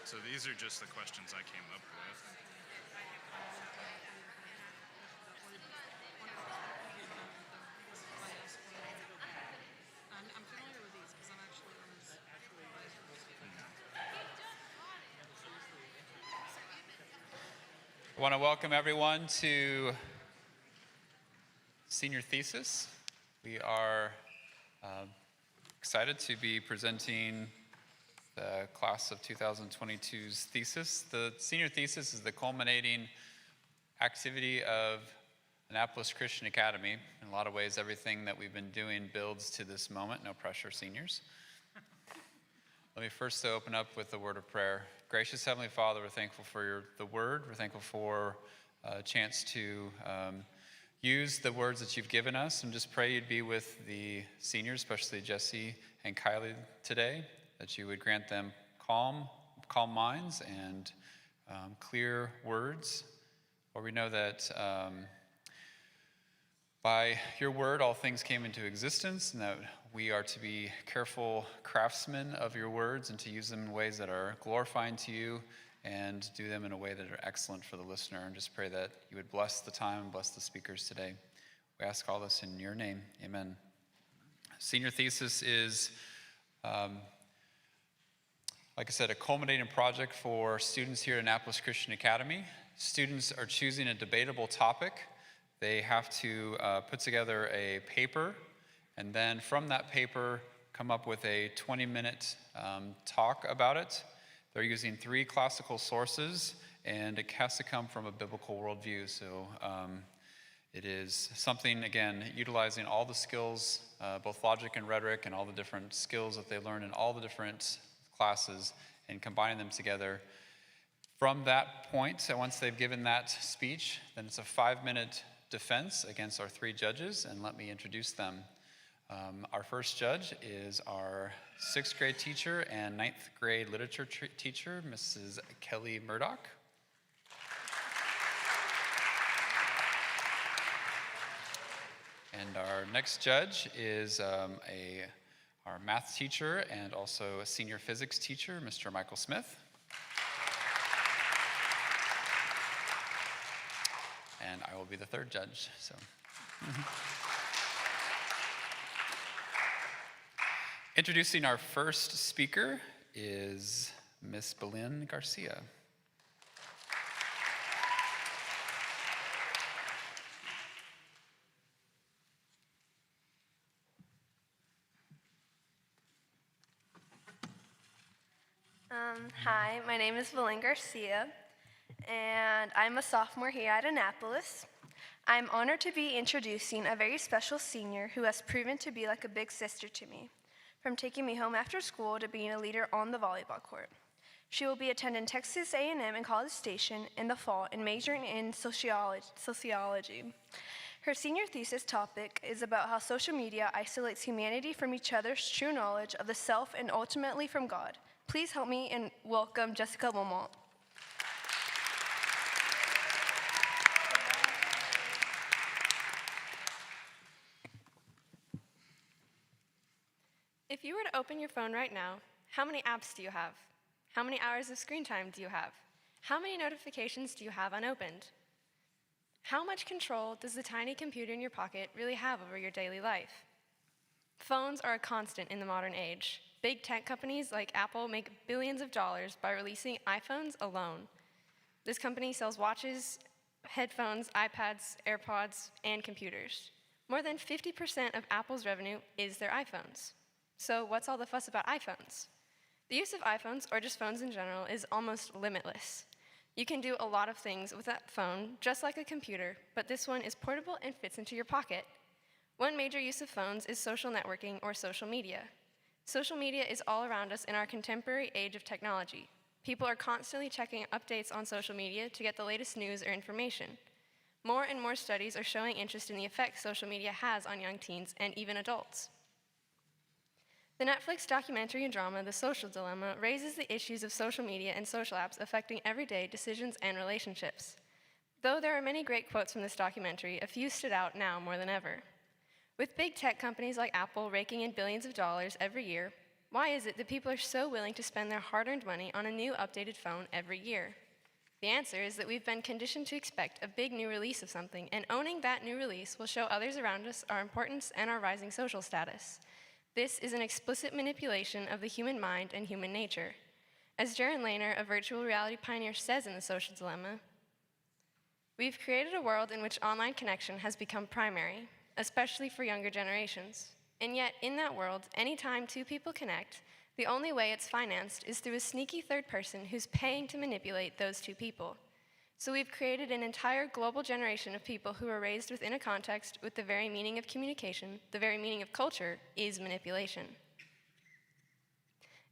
So these are just the questions I came up with. I'm familiar with these because I'm actually on his advisor. I want to welcome everyone to Senior Thesis. We are excited to be presenting the class of 2022's thesis. The Senior Thesis is the culminating activity of Annapolis Christian Academy. In a lot of ways, everything that we've been doing builds to this moment. No pressure, seniors. Let me first open up with a word of prayer. Gracious Heavenly Father, we're thankful for the word. We're thankful for a chance to use the words that you've given us, and just pray you'd be with the seniors, especially Jesse and Kylie today, that you would grant them calm minds and clear words. Lord, we know that by your word, all things came into existence, and that we are to be careful craftsmen of your words and to use them in ways that are glorifying to you and do them in a way that are excellent for the listener. And just pray that you would bless the time and bless the speakers today. We ask all this in your name. Amen. Senior Thesis is, like I said, a culminating project for students here at Annapolis Christian Academy. Students are choosing a debatable topic. They have to put together a paper, and then from that paper come up with a 20-minute talk about it. They're using 3 classical sources, and it has to come from a biblical worldview. So it is something, again, utilizing all the skills, both logic and rhetoric, and all the different skills that they learn in all the different classes, and combining them together. From that point, once they've given that speech, then it's a 5-minute defense against our 3 judges, and let me introduce them. Our first judge is our 6th grade teacher and 9th grade literature teacher, Mrs. Kelly Murdoch. And our next judge is our math teacher and also a senior physics teacher, Mr. Michael Smith. And I will be the 3rd judge. So, Introducing our first speaker is Miss Belen Garcia. Hi, my name is Belen Garcia, and I'm a sophomore here at Annapolis. I'm honored to be introducing a very special senior who has proven to be like a big sister to me, from taking me home after school to being a leader on the volleyball court. She will be attending Texas A&M in College Station in the fall and majoring in sociology. Her senior thesis topic is about how social media isolates humanity from each other's true knowledge of the self and ultimately from God. Please help me and welcome Jessica Beaumont. If you were to open your phone right now, how many apps do you have? How many hours of screen time do you have? How many notifications do you have unopened? How much control does the tiny computer in your pocket really have over your daily life? Phones are a constant in the modern age. Big tech companies like Apple make billions of dollars by releasing iPhones alone. This company sells watches, headphones, iPads, AirPods, and computers. More than 50% of Apple's revenue is their iPhones. So what's all the fuss about iPhones? The use of iPhones, or just phones in general, is almost limitless. You can do a lot of things with that phone, just like a computer, but this one is portable and fits into your pocket. One major use of phones is social networking or social media. Social media is all around us in our contemporary age of technology. People are constantly checking updates on social media to get the latest news or information. More and more studies are showing interest in the effects social media has on young teens and even adults. The Netflix documentary and drama, The Social Dilemma, raises the issues of social media and social apps affecting everyday decisions and relationships. Though there are many great quotes from this documentary, a few stood out now more than ever. With big tech companies like Apple raking in billions of dollars every year, Why is it that people are so willing to spend their hard-earned money on a new updated phone every year? The answer is that we've been conditioned to expect a big new release of something, and owning that new release will show others around us our importance and our rising social status. This is an explicit manipulation of the human mind and human nature. As Jaron Lanier, a virtual reality pioneer, says in The Social Dilemma, we've created a world in which online connection has become primary, especially for younger generations. And yet, in that world, anytime two people connect, the only way it's financed is through a sneaky third person who's paying to manipulate those two people. So we've created an entire global generation of people who are raised within a context with the very meaning of communication, the very meaning of culture, is manipulation.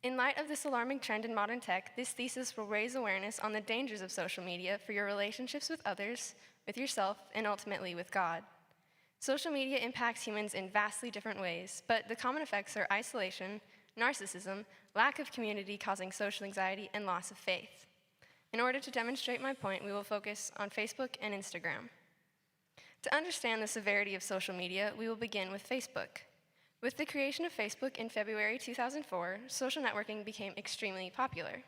In light of this alarming trend in modern tech, this thesis will raise awareness on the dangers of social media for your relationships with others, with yourself, and ultimately with God. Social media impacts humans in vastly different ways, but the common effects are isolation, narcissism, lack of community causing social anxiety, and loss of faith. In order to demonstrate my point, we will focus on Facebook and Instagram. To understand the severity of social media, we will begin with Facebook. With the creation of Facebook in February 2004, social networking became extremely popular.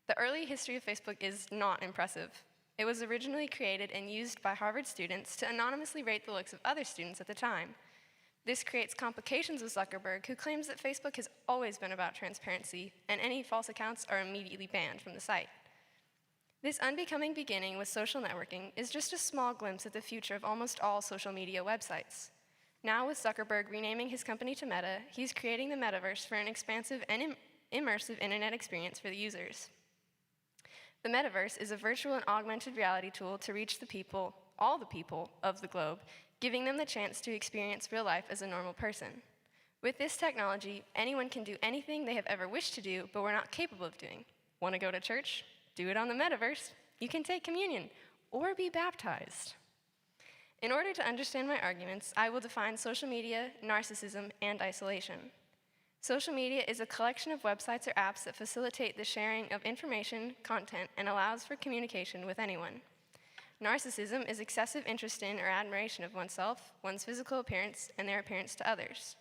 The early history of Facebook is not impressive. It was originally created and used by Harvard students to anonymously rate the looks of other students at the time. This creates complications with Zuckerberg, who claims that Facebook has always been about transparency, and any false accounts are immediately banned from the site. This unbecoming beginning with social networking is just a small glimpse at the future of almost all social media websites. Now, with Zuckerberg renaming his company to Meta, he's creating the metaverse for an expansive and immersive internet experience for the users. The metaverse is a virtual and augmented reality tool to reach the people, all the people of the globe, giving them the chance to experience real life as a normal person. With this technology, anyone can do anything they have ever wished to do, but were not capable of doing. Want to go to church? Do it on the metaverse. You can take communion or be baptized. In order to understand my arguments, I will define social media, narcissism, and isolation. Social media is a collection of websites or apps that facilitate the sharing of information, content, and allows for communication with anyone. Narcissism is excessive interest in or admiration of oneself, one's physical appearance, and their appearance to others.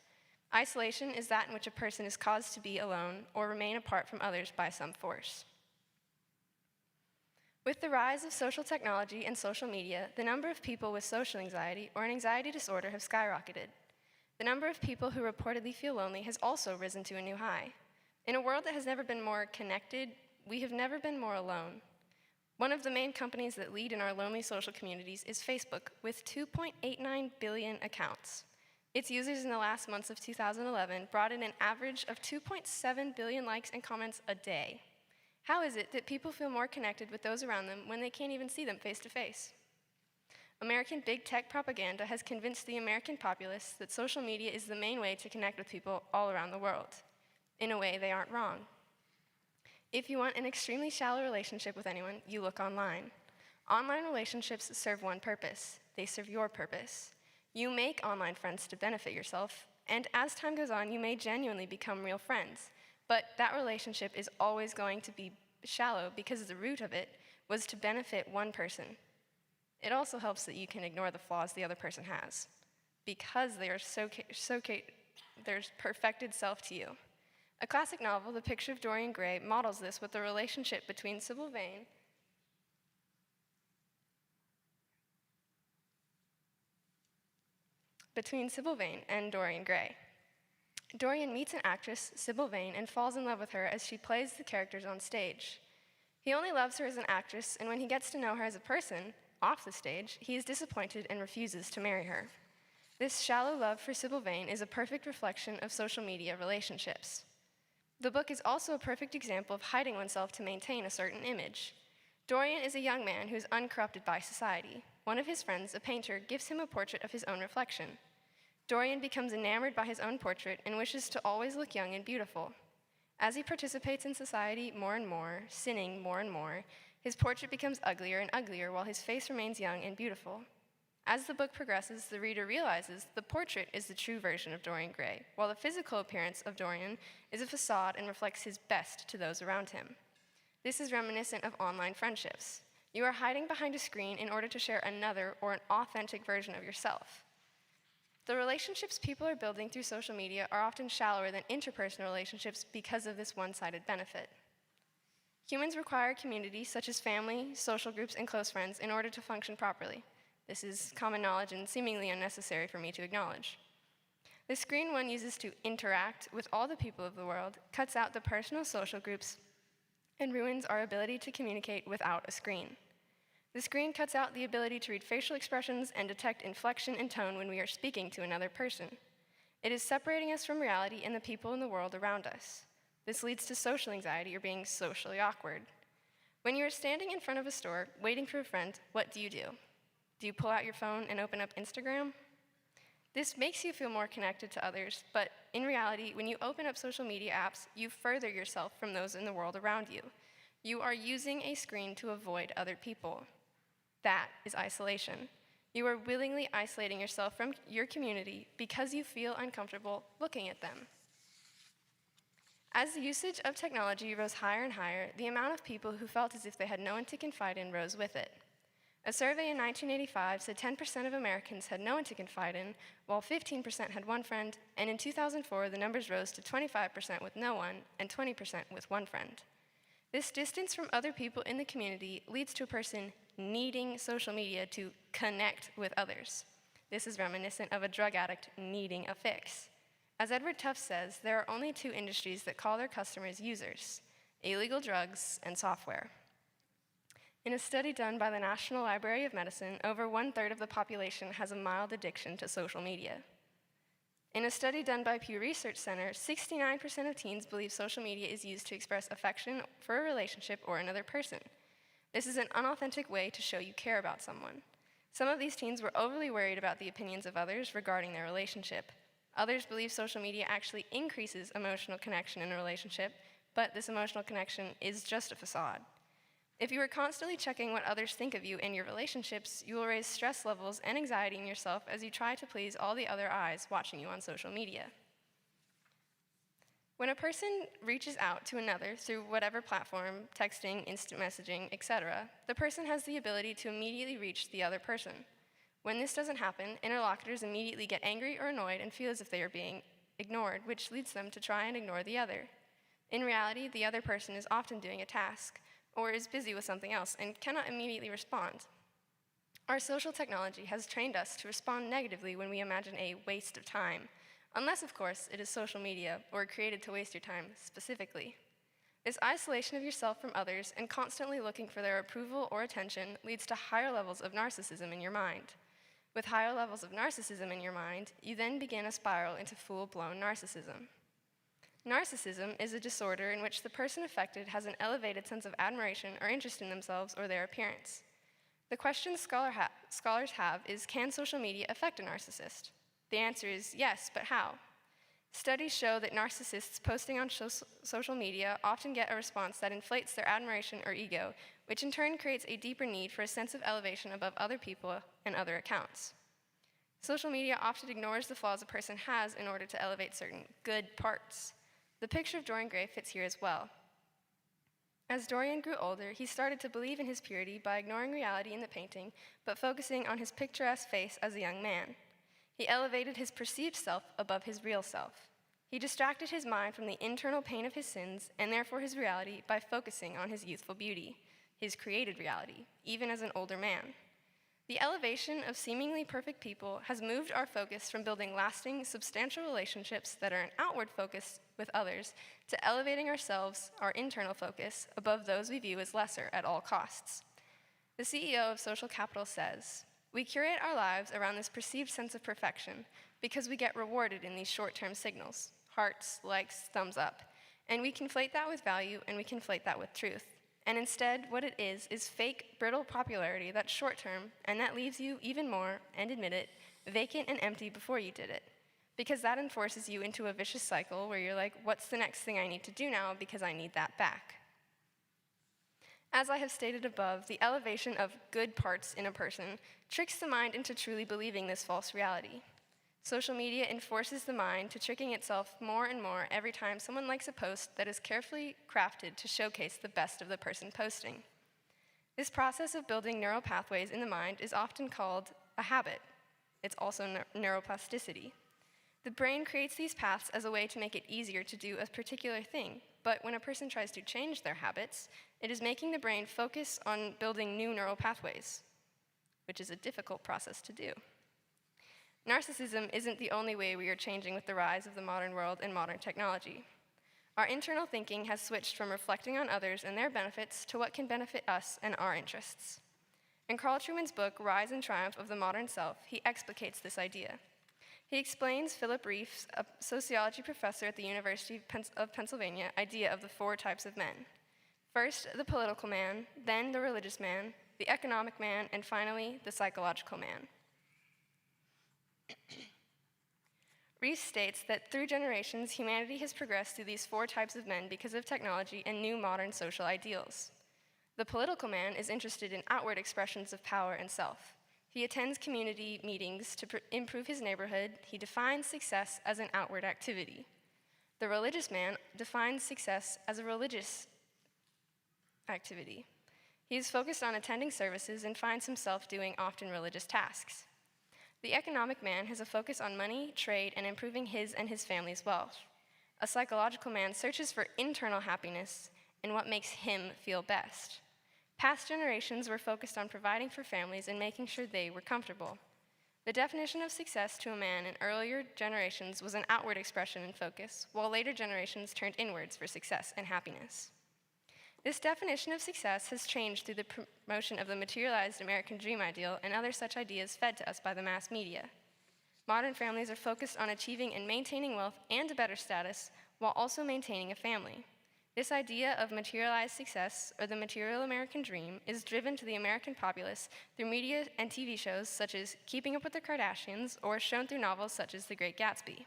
Isolation is that in which a person is caused to be alone or remain apart from others by some force. With the rise of social technology and social media, the number of people with social anxiety or an anxiety disorder have skyrocketed. The number of people who reportedly feel lonely has also risen to a new high. In a world that has never been more connected, we have never been more alone. One of the main companies that lead in our lonely social communities is Facebook, with 2.89 billion accounts. Its users in the last months of 2011 brought in an average of 2.7 billion likes and comments a day. How is it that people feel more connected with those around them when they can't even see them face to face? American big tech propaganda has convinced the American populace that social media is the main way to connect with people all around the world. In a way, they aren't wrong. If you want an extremely shallow relationship with anyone, you look online. Online relationships serve one purpose. They serve your purpose. You make online friends to benefit yourself, and as time goes on, you may genuinely become real friends. But that relationship is always going to be shallow because the root of it was to benefit one person. It also helps that you can ignore the flaws the other person has because they are their perfected self to you. A classic novel, The Picture of Dorian Gray, models this with the relationship between Sybil Vane and Dorian Gray. Dorian meets an actress, Sybil Vane, and falls in love with her as she plays the characters on stage. He only loves her as an actress, and when he gets to know her as a person, off the stage, he is disappointed and refuses to marry her. This shallow love for Sybil Vane is a perfect reflection of social media relationships. The book is also a perfect example of hiding oneself to maintain a certain image. Dorian is a young man who is uncorrupted by society. One of his friends, a painter, gives him a portrait of his own reflection. Dorian becomes enamored by his own portrait and wishes to always look young and beautiful. As he participates in society more and more, sinning more and more, his portrait becomes uglier and uglier while his face remains young and beautiful. As the book progresses, the reader realizes the portrait is the true version of Dorian Gray, while the physical appearance of Dorian is a facade and reflects his best to those around him. This is reminiscent of online friendships. You are hiding behind a screen in order to share another or an authentic version of yourself. The relationships people are building through social media are often shallower than interpersonal relationships because of this one-sided benefit. Humans require community, such as family, social groups, and close friends, in order to function properly. This is common knowledge and seemingly unnecessary for me to acknowledge. The screen one uses to interact with all the people of the world cuts out the personal social groups and ruins our ability to communicate without a screen. The screen cuts out the ability to read facial expressions and detect inflection and tone when we are speaking to another person. It is separating us from reality and the people in the world around us. This leads to social anxiety or being socially awkward. When you are standing in front of a store waiting for a friend, what do? Do you pull out your phone and open up Instagram? This makes you feel more connected to others, but in reality, when you open up social media apps, you further yourself from those in the world around you. You are using a screen to avoid other people. That is isolation. You are willingly isolating yourself from your community because you feel uncomfortable looking at them. As the usage of technology rose higher and higher, the amount of people who felt as if they had no one to confide in rose with it. A survey in 1985 said 10% of Americans had no one to confide in, while 15% had one friend, and in 2004, the numbers rose to 25% with no one and 20% with one friend. This distance from other people in the community leads to a person needing social media to connect with others. This is reminiscent of a drug addict needing a fix. As Edward Tufte says, there are only two industries that call their customers users: illegal drugs and software. In a study done by the National Library of Medicine, over 1/3 of the population has a mild addiction to social media. In a study done by Pew Research Center, 69% of teens believe social media is used to express affection for a relationship or another person. This is an unauthentic way to show you care about someone. Some of these teens were overly worried about the opinions of others regarding their relationship. Others believe social media actually increases emotional connection in a relationship, but this emotional connection is just a facade. If you are constantly checking what others think of you and your relationships, you will raise stress levels and anxiety in yourself as you try to please all the other eyes watching you on social media. When a person reaches out to another through whatever platform, texting, instant messaging, etc., the person has the ability to immediately reach the other person. When this doesn't happen, interlocutors immediately get angry or annoyed and feel as if they are being ignored, which leads them to try and ignore the other. In reality, the other person is often doing a task, or is busy with something else and cannot immediately respond. Our social technology has trained us to respond negatively when we imagine a waste of time, unless, of course, it is social media or created to waste your time specifically. This isolation of yourself from others and constantly looking for their approval or attention leads to higher levels of narcissism in your mind. With higher levels of narcissism in your mind, you then begin a spiral into full-blown narcissism. Narcissism is a disorder in which the person affected has an elevated sense of admiration or interest in themselves or their appearance. The question scholars have is, can social media affect a narcissist? The answer is yes, but how? Studies show that narcissists posting on social media often get a response that inflates their admiration or ego, which in turn creates a deeper need for a sense of elevation above other people and other accounts. Social media often ignores the flaws a person has in order to elevate certain good parts. The picture of Dorian Gray fits here as well. As Dorian grew older, he started to believe in his purity by ignoring reality in the painting, but focusing on his picturesque face as a young man. He elevated his perceived self above his real self. He distracted his mind from the internal pain of his sins, and therefore his reality, by focusing on his youthful beauty, his created reality, even as an older man. The elevation of seemingly perfect people has moved our focus from building lasting, substantial relationships that are an outward focus with others to elevating ourselves, our internal focus, above those we view as lesser at all costs. The CEO of Social Capital says, "We curate our lives around this perceived sense of perfection because we get rewarded in these short-term signals, hearts, likes, thumbs up, and we conflate that with value and we conflate that with truth. And instead, what it is fake, brittle popularity that's short-term, and that leaves you even more, and admit it, vacant and empty before you did it. Because that enforces you into a vicious cycle where you're like, what's the next thing I need to do now because I need that back?" As I have stated above, the elevation of good parts in a person tricks the mind into truly believing this false reality. Social media enforces the mind to tricking itself more and more every time someone likes a post that is carefully crafted to showcase the best of the person posting. This process of building neural pathways in the mind is often called a habit. It's also neuroplasticity. The brain creates these paths as a way to make it easier to do a particular thing, but when a person tries to change their habits, it is making the brain focus on building new neural pathways, which is a difficult process to do. Narcissism isn't the only way we are changing with the rise of the modern world and modern technology. Our internal thinking has switched from reflecting on others and their benefits to what can benefit us and our interests. In Carl Trueman's book, Rise and Triumph of the Modern Self, he explicates this idea. He explains Philip Reif's, a sociology professor at the University of Pennsylvania, idea of the 4 types of men. First, the political man, then the religious man, the economic man, and finally, the psychological man. Reif states that through generations, humanity has progressed through these 4 types of men because of technology and new modern social ideals. The political man is interested in outward expressions of power and self. He attends community meetings to improve his neighborhood. He defines success as an outward activity. The religious man defines success as a religious activity. He is focused on attending services and finds himself doing often religious tasks. The economic man has a focus on money, trade, and improving his and his family's wealth. A psychological man searches for internal happiness and what makes him feel best. Past generations were focused on providing for families and making sure they were comfortable. The definition of success to a man in earlier generations was an outward expression and focus, while later generations turned inwards for success and happiness. This definition of success has changed through the promotion of the materialized American dream ideal and other such ideas fed to us by the mass media. Modern families are focused on achieving and maintaining wealth and a better status while also maintaining a family. This idea of materialized success, or the material American dream, is driven to the American populace through media and TV shows such as Keeping Up with the Kardashians, or shown through novels such as The Great Gatsby.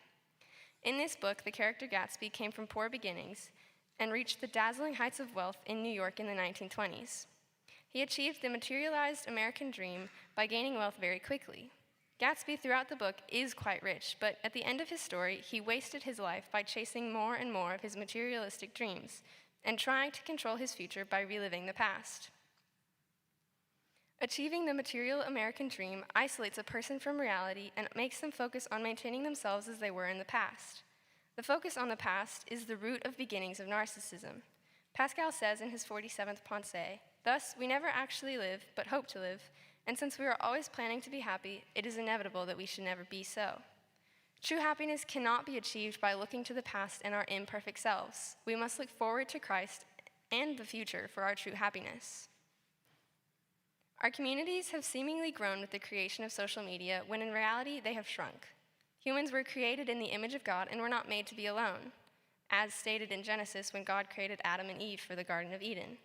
In this book, the character Gatsby came from poor beginnings and reached the dazzling heights of wealth in New York in the 1920s. He achieved the materialized American dream by gaining wealth very quickly. Gatsby throughout the book is quite rich, but at the end of his story, he wasted his life by chasing more and more of his materialistic dreams and trying to control his future by reliving the past. Achieving the material American dream isolates a person from reality and makes them focus on maintaining themselves as they were in the past. The focus on the past is the root of beginnings of narcissism. Pascal says in his 47th Pensée, "Thus, we never actually live, but hope to live, and since we are always planning to be happy, it is inevitable that we should never be so." True happiness cannot be achieved by looking to the past and our imperfect selves. We must look forward to Christ and the future for our true happiness. Our communities have seemingly grown with the creation of social media, when in reality they have shrunk. Humans were created in the image of God and were not made to be alone, as stated in Genesis when God created Adam and Eve for the Garden of Eden.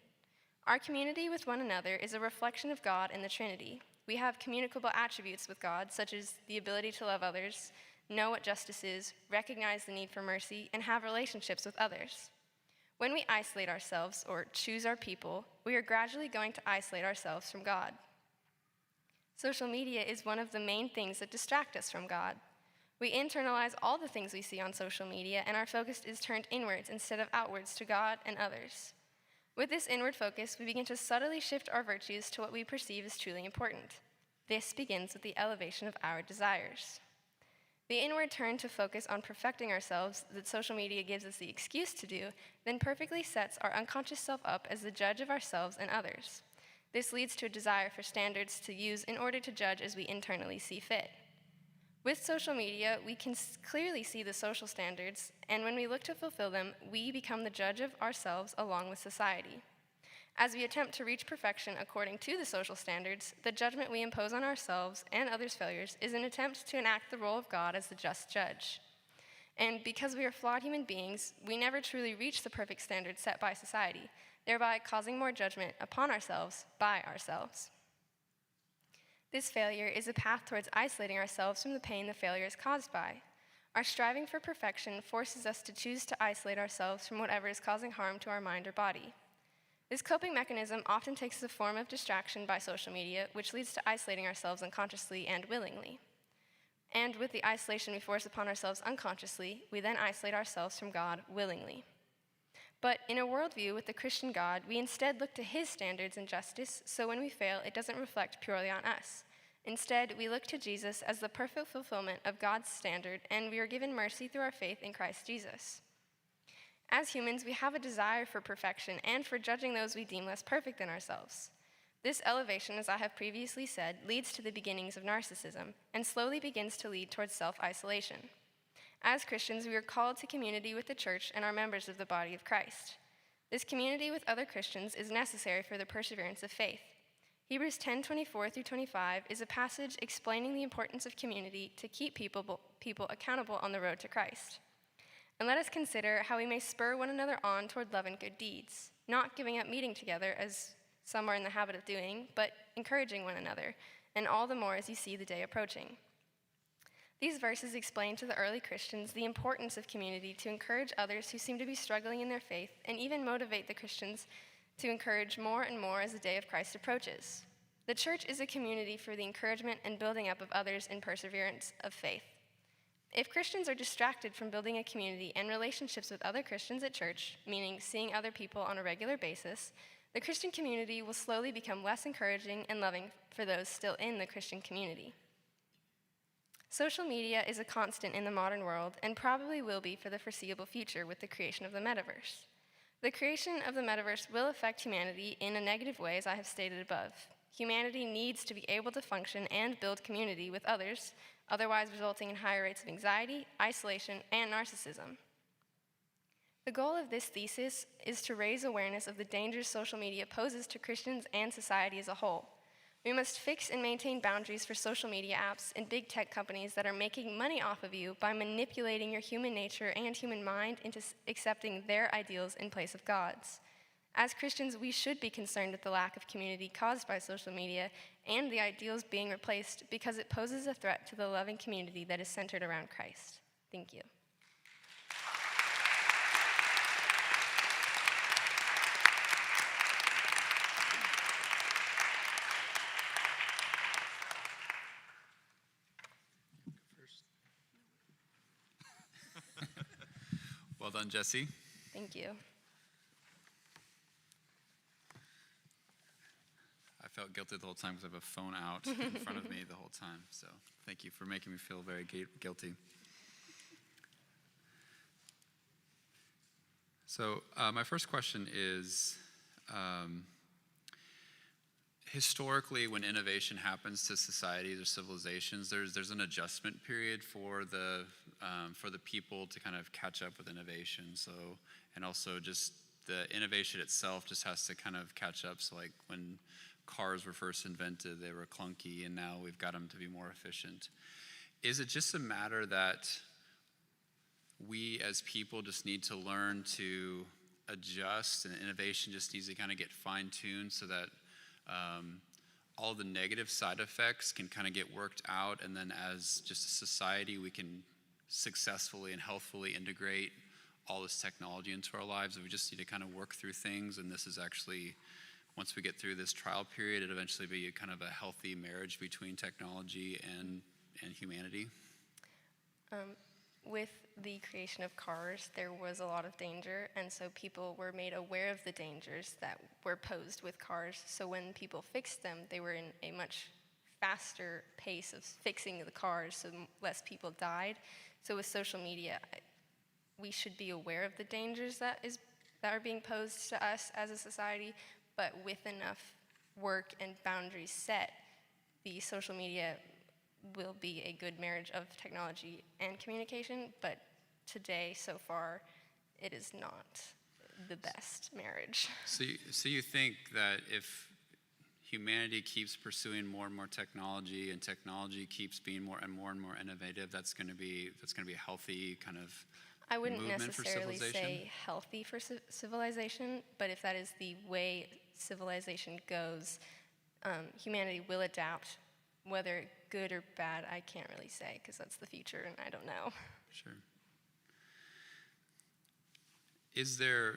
Our community with one another is a reflection of God and the Trinity. We have communicable attributes with God, such as the ability to love others, know what justice is, recognize the need for mercy, and have relationships with others. When we isolate ourselves or choose our people, we are gradually going to isolate ourselves from God. Social media is one of the main things that distract us from God. We internalize all the things we see on social media, and our focus is turned inwards instead of outwards to God and others. With this inward focus, we begin to subtly shift our virtues to what we perceive as truly important. This begins with the elevation of our desires. The inward turn to focus on perfecting ourselves that social media gives us the excuse to do, then perfectly sets our unconscious self up as the judge of ourselves and others. This leads to a desire for standards to use in order to judge as we internally see fit. With social media, we can clearly see the social standards, and when we look to fulfill them, we become the judge of ourselves along with society. As we attempt to reach perfection according to the social standards, the judgment we impose on ourselves and others' failures is an attempt to enact the role of God as the just judge. And because we are flawed human beings, we never truly reach the perfect standards set by society, thereby causing more judgment upon ourselves by ourselves. This failure is a path towards isolating ourselves from the pain the failure is caused by. Our striving for perfection forces us to choose to isolate ourselves from whatever is causing harm to our mind or body. This coping mechanism often takes the form of distraction by social media, which leads to isolating ourselves unconsciously and willingly. And with the isolation we force upon ourselves unconsciously, we then isolate ourselves from God willingly. But in a worldview with the Christian God, we instead look to His standards and justice, so when we fail, it doesn't reflect purely on us. Instead, we look to Jesus as the perfect fulfillment of God's standard, and we are given mercy through our faith in Christ Jesus. As humans, we have a desire for perfection and for judging those we deem less perfect than ourselves. This elevation, as I have previously said, leads to the beginnings of narcissism and slowly begins to lead towards self-isolation. As Christians, we are called to community with the church and are members of the body of Christ. This community with other Christians is necessary for the perseverance of faith. Hebrews 10:24-25 is a passage explaining the importance of community to keep people accountable on the road to Christ. And let us consider how we may spur one another on toward love and good deeds, not giving up meeting together as some are in the habit of doing, but encouraging one another, and all the more as you see the day approaching. These verses explain to the early Christians the importance of community to encourage others who seem to be struggling in their faith, and even motivate the Christians to encourage more and more as the day of Christ approaches. The church is a community for the encouragement and building up of others in perseverance of faith. If Christians are distracted from building a community and relationships with other Christians at church, meaning seeing other people on a regular basis, the Christian community will slowly become less encouraging and loving for those still in the Christian community. Social media is a constant in the modern world and probably will be for the foreseeable future with the creation of the metaverse. The creation of the metaverse will affect humanity in a negative way, as I have stated above. Humanity needs to be able to function and build community with others, otherwise resulting in higher rates of anxiety, isolation, and narcissism. The goal of this thesis is to raise awareness of the dangers social media poses to Christians and society as a whole. We must fix and maintain boundaries for social media apps and big tech companies that are making money off of you by manipulating your human nature and human mind into accepting their ideals in place of God's. As Christians, we should be concerned with the lack of community caused by social media and the ideals being replaced because it poses a threat to the loving community that is centered around Christ. Thank you. Well done, Jesse. Thank you. I felt guilty the whole time because I have a phone out in front of me the whole time. So thank you for making me feel very guilty. So my first question is, historically, when innovation happens to societies or civilizations, there's an adjustment period for the people to kind of catch up with innovation. So, and also just the innovation itself just has to kind of catch up. So like when cars were first invented, they were clunky, and now we've got them to be more efficient. Is it just a matter that we as people just need to learn to adjust, and innovation just needs to kind of get fine-tuned so that all the negative side effects can kind of get worked out, and then as just a society we can successfully and healthfully integrate all this technology into our lives? We just need to kind of work through things, and this is actually, once we get through this trial period, it'll eventually be a kind of a healthy marriage between technology and humanity. With the creation of cars, there was a lot of danger, and so people were made aware of the dangers that were posed with cars. So when people fixed them, they were in a much faster pace of fixing the cars, so less people died. So with social media, we should be aware of the dangers that are being posed to us as a society, but with enough work and boundaries set, the social media will be a good marriage of technology and communication, but today, so far, it is not the best marriage. So you think that if humanity keeps pursuing more and more technology, and technology keeps being more and more innovative, that's going to be a healthy kind of I wouldn't movement for necessarily civilization? say healthy for civilization, but if that is the way civilization goes, humanity will adapt. Whether good or bad, I can't really say, because that's the future, and I don't know. Sure. Is there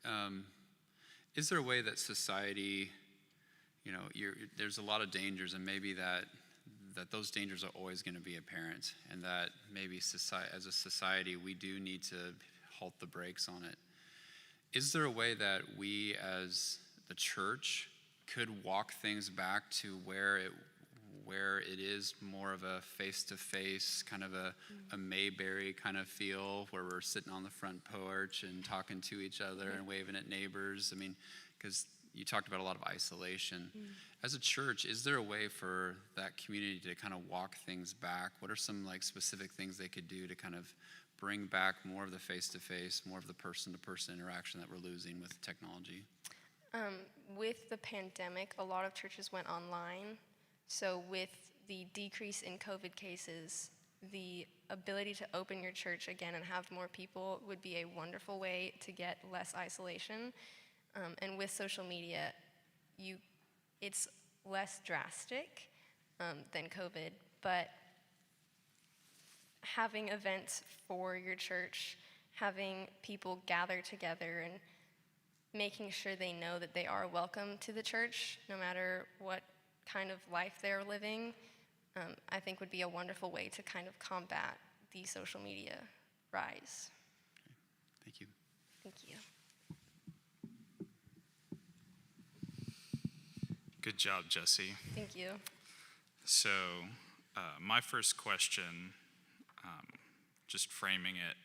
a way that society, there's a lot of dangers, and maybe that those dangers are always going to be apparent, and that maybe as a society we do need to halt the brakes on it. Is there a way that we as the church could walk things back to where where it is more of a face-to-face, kind of a Mayberry kind of feel, where we're sitting on the front porch and talking to each other and waving at neighbors? I mean, because you talked about a lot of isolation. As a church, is there a way for that community to kind of walk things back? What are some like specific things they could do to kind of bring back more of the face-to-face, more of the person-to-person interaction that we're losing with technology? With the pandemic, a lot of churches went online. So with the decrease in COVID cases, the ability to open your church again and have more people would be a wonderful way to get less isolation. And with social media, it's less drastic than COVID, but having events for your church, having people gather together and making sure they know that they are welcome to the church, no matter what kind of life they're living, I think would be a wonderful way to kind of combat the social media rise. Thank you. Thank you. Good job, Jesse. Thank you. So, my first question, just framing it,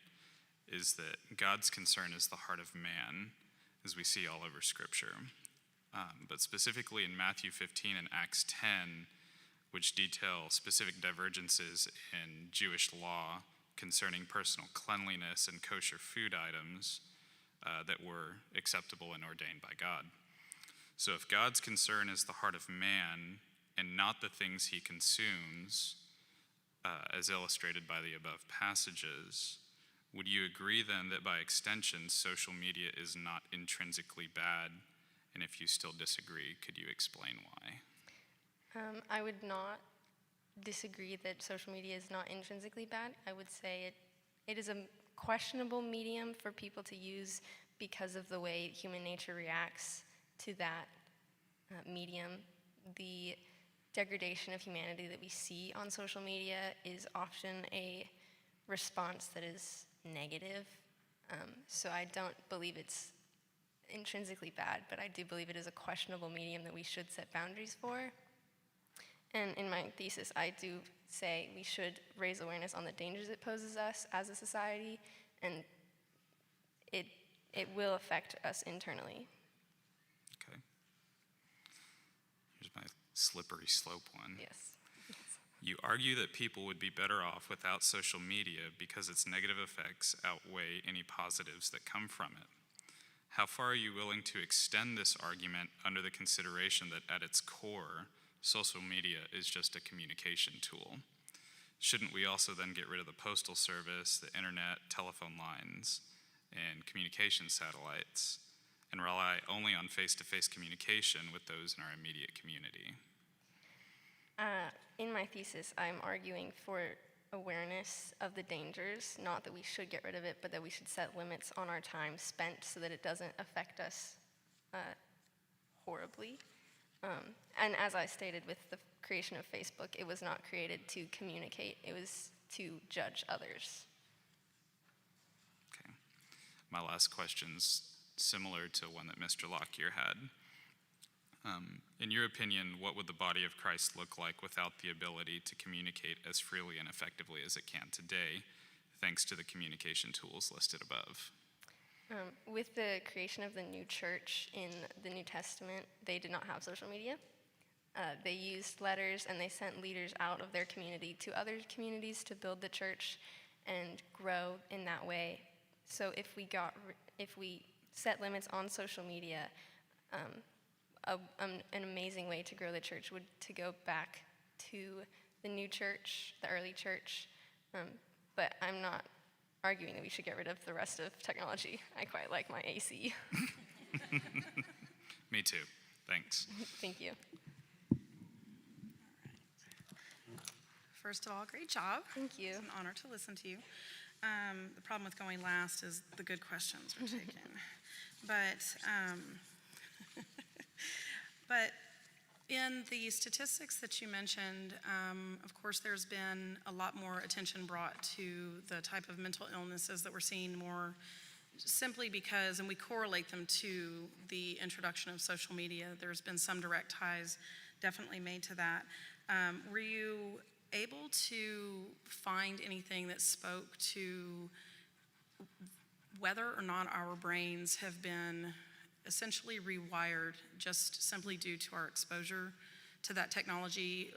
is that God's concern is the heart of man, as we see all over Scripture. But specifically in Matthew 15 and Acts 10, which detail specific divergences in Jewish law concerning personal cleanliness and kosher food items that were acceptable and ordained by God. So if God's concern is the heart of man and not the things he consumes, as illustrated by the above passages, would you agree then that by extension, social media is not intrinsically bad? And if you still disagree, could you explain why? I would not disagree that social media is not intrinsically bad. I would say it is a questionable medium for people to use because of the way human nature reacts to that medium. The degradation of humanity that we see on social media is often a response that is negative. So I don't believe it's intrinsically bad, but I do believe it is a questionable medium that we should set boundaries for. And in my thesis, I do say we should raise awareness on the dangers it poses us as a society, and it will affect us internally. Okay. Here's my slippery slope one. Yes. You argue that people would be better off without social media because its negative effects outweigh any positives that come from it. How far are you willing to extend this argument under the consideration that at its core, social media is just a communication tool? Shouldn't we also then get rid of the postal service, the internet, telephone lines, and communication satellites, and rely only on face-to-face communication with those in our immediate community? In my thesis, I'm arguing for awareness of the dangers, not that we should get rid of it, but that we should set limits on our time spent so that it doesn't affect us horribly. And as I stated with the creation of Facebook, it was not created to communicate, it was to judge others. Okay. My last question's similar to one that Mr. Lockyer had. In your opinion, what would the body of Christ look like without the ability to communicate as freely and effectively as it can today, thanks to the communication tools listed above? With the creation of the new church in the New Testament, they did not have social media. They used letters and they sent leaders out of their community to other communities to build the church and grow in that way. So if we set limits on social media, an amazing way to grow the church would to go back to the new church, the early church. But I'm not arguing that we should get rid of the rest of technology. I quite like my AC. Me too. Thanks. Thank you. First of all, great job. Thank you. It's an honor to listen to you. The problem with going last is the good questions are taken. But in the statistics that you mentioned, of course, there's been a lot more attention brought to the type of mental illnesses that we're seeing more simply because, and we correlate them to the introduction of social media. There's been some direct ties definitely made to that. Were you able to find anything that spoke to whether or not our brains have been essentially rewired just simply due to our exposure to that technology?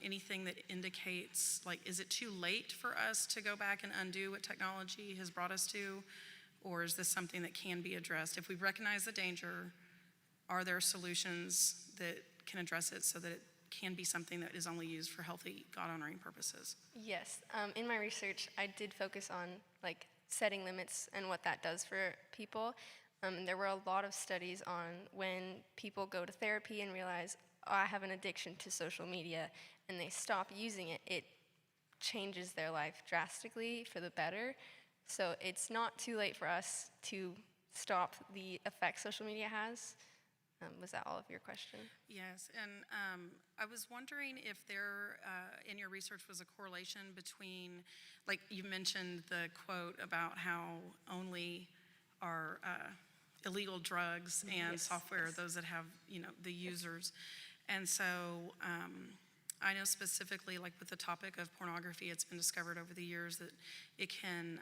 Anything that indicates, like, is it too late for us to go back and undo what technology has brought us to? Or is this something that can be addressed? If we recognize the danger, are there solutions that can address it so that it can be something that is only used for healthy, God-honoring purposes? Yes. In my research, I did focus on like setting limits and what that does for people. There were a lot of studies on when people go to therapy and realize, oh, I have an addiction to social media, and they stop using it, it changes their life drastically for the better. So it's not too late for us to stop the effect social media has. Was that all of your question? Yes, and I was wondering if there, in your research, was a correlation between, like you mentioned the quote about how only our illegal drugs and Yes, software, yes. those that have, the users. And so I know specifically, like with the topic of pornography, it's been discovered over the years that it can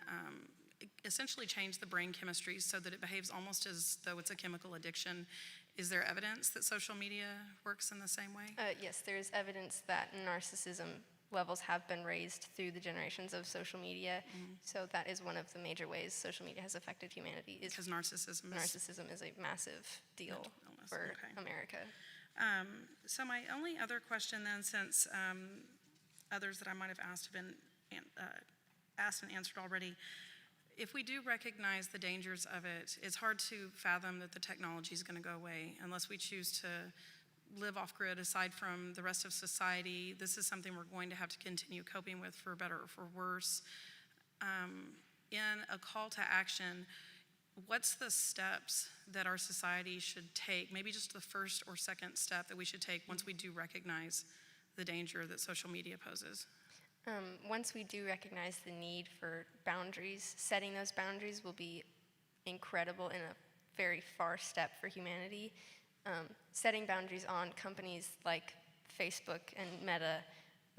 essentially change the brain chemistry so that it behaves almost as though it's a chemical addiction. Is there evidence that social media works in the same way? Yes, there is evidence that narcissism levels have been raised through the generations of social media. So that is one of the major ways social media has affected humanity. Is Because narcissism is a massive deal mental illness. for Okay. America. So my only other question then, since others that I might have asked have been asked and answered already, if we do recognize the dangers of it, it's hard to fathom that the technology is going to go away unless we choose to live off grid aside from the rest of society. This is something we're going to have to continue coping with for better or for worse. In a call to action, what's the steps that our society should take, maybe just the first or second step that we should take once we do recognize the danger that social media poses? Once we do recognize the need for boundaries, setting those boundaries will be incredible and a very far step for humanity. Setting boundaries on companies like Facebook and Meta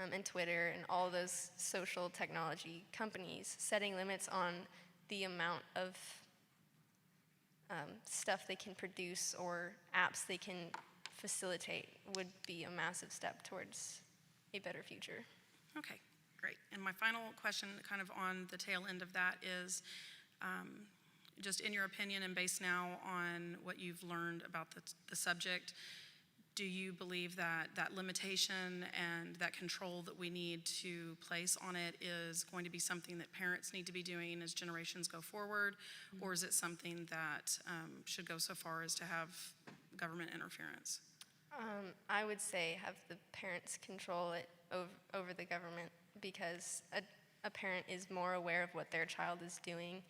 and Twitter and all those social technology companies, setting limits on the amount of stuff they can produce or apps they can facilitate would be a massive step towards a better future. Okay, great. And my final question, kind of on the tail end of that, is just in your opinion and based now on what you've learned about the subject, do you believe that that limitation and that control that we need to place on it is going to be something that parents need to be doing as generations go forward, or is it something that should go so far as to have government interference? I would say have the parents control it over the government, because a parent is more aware of what their child is doing.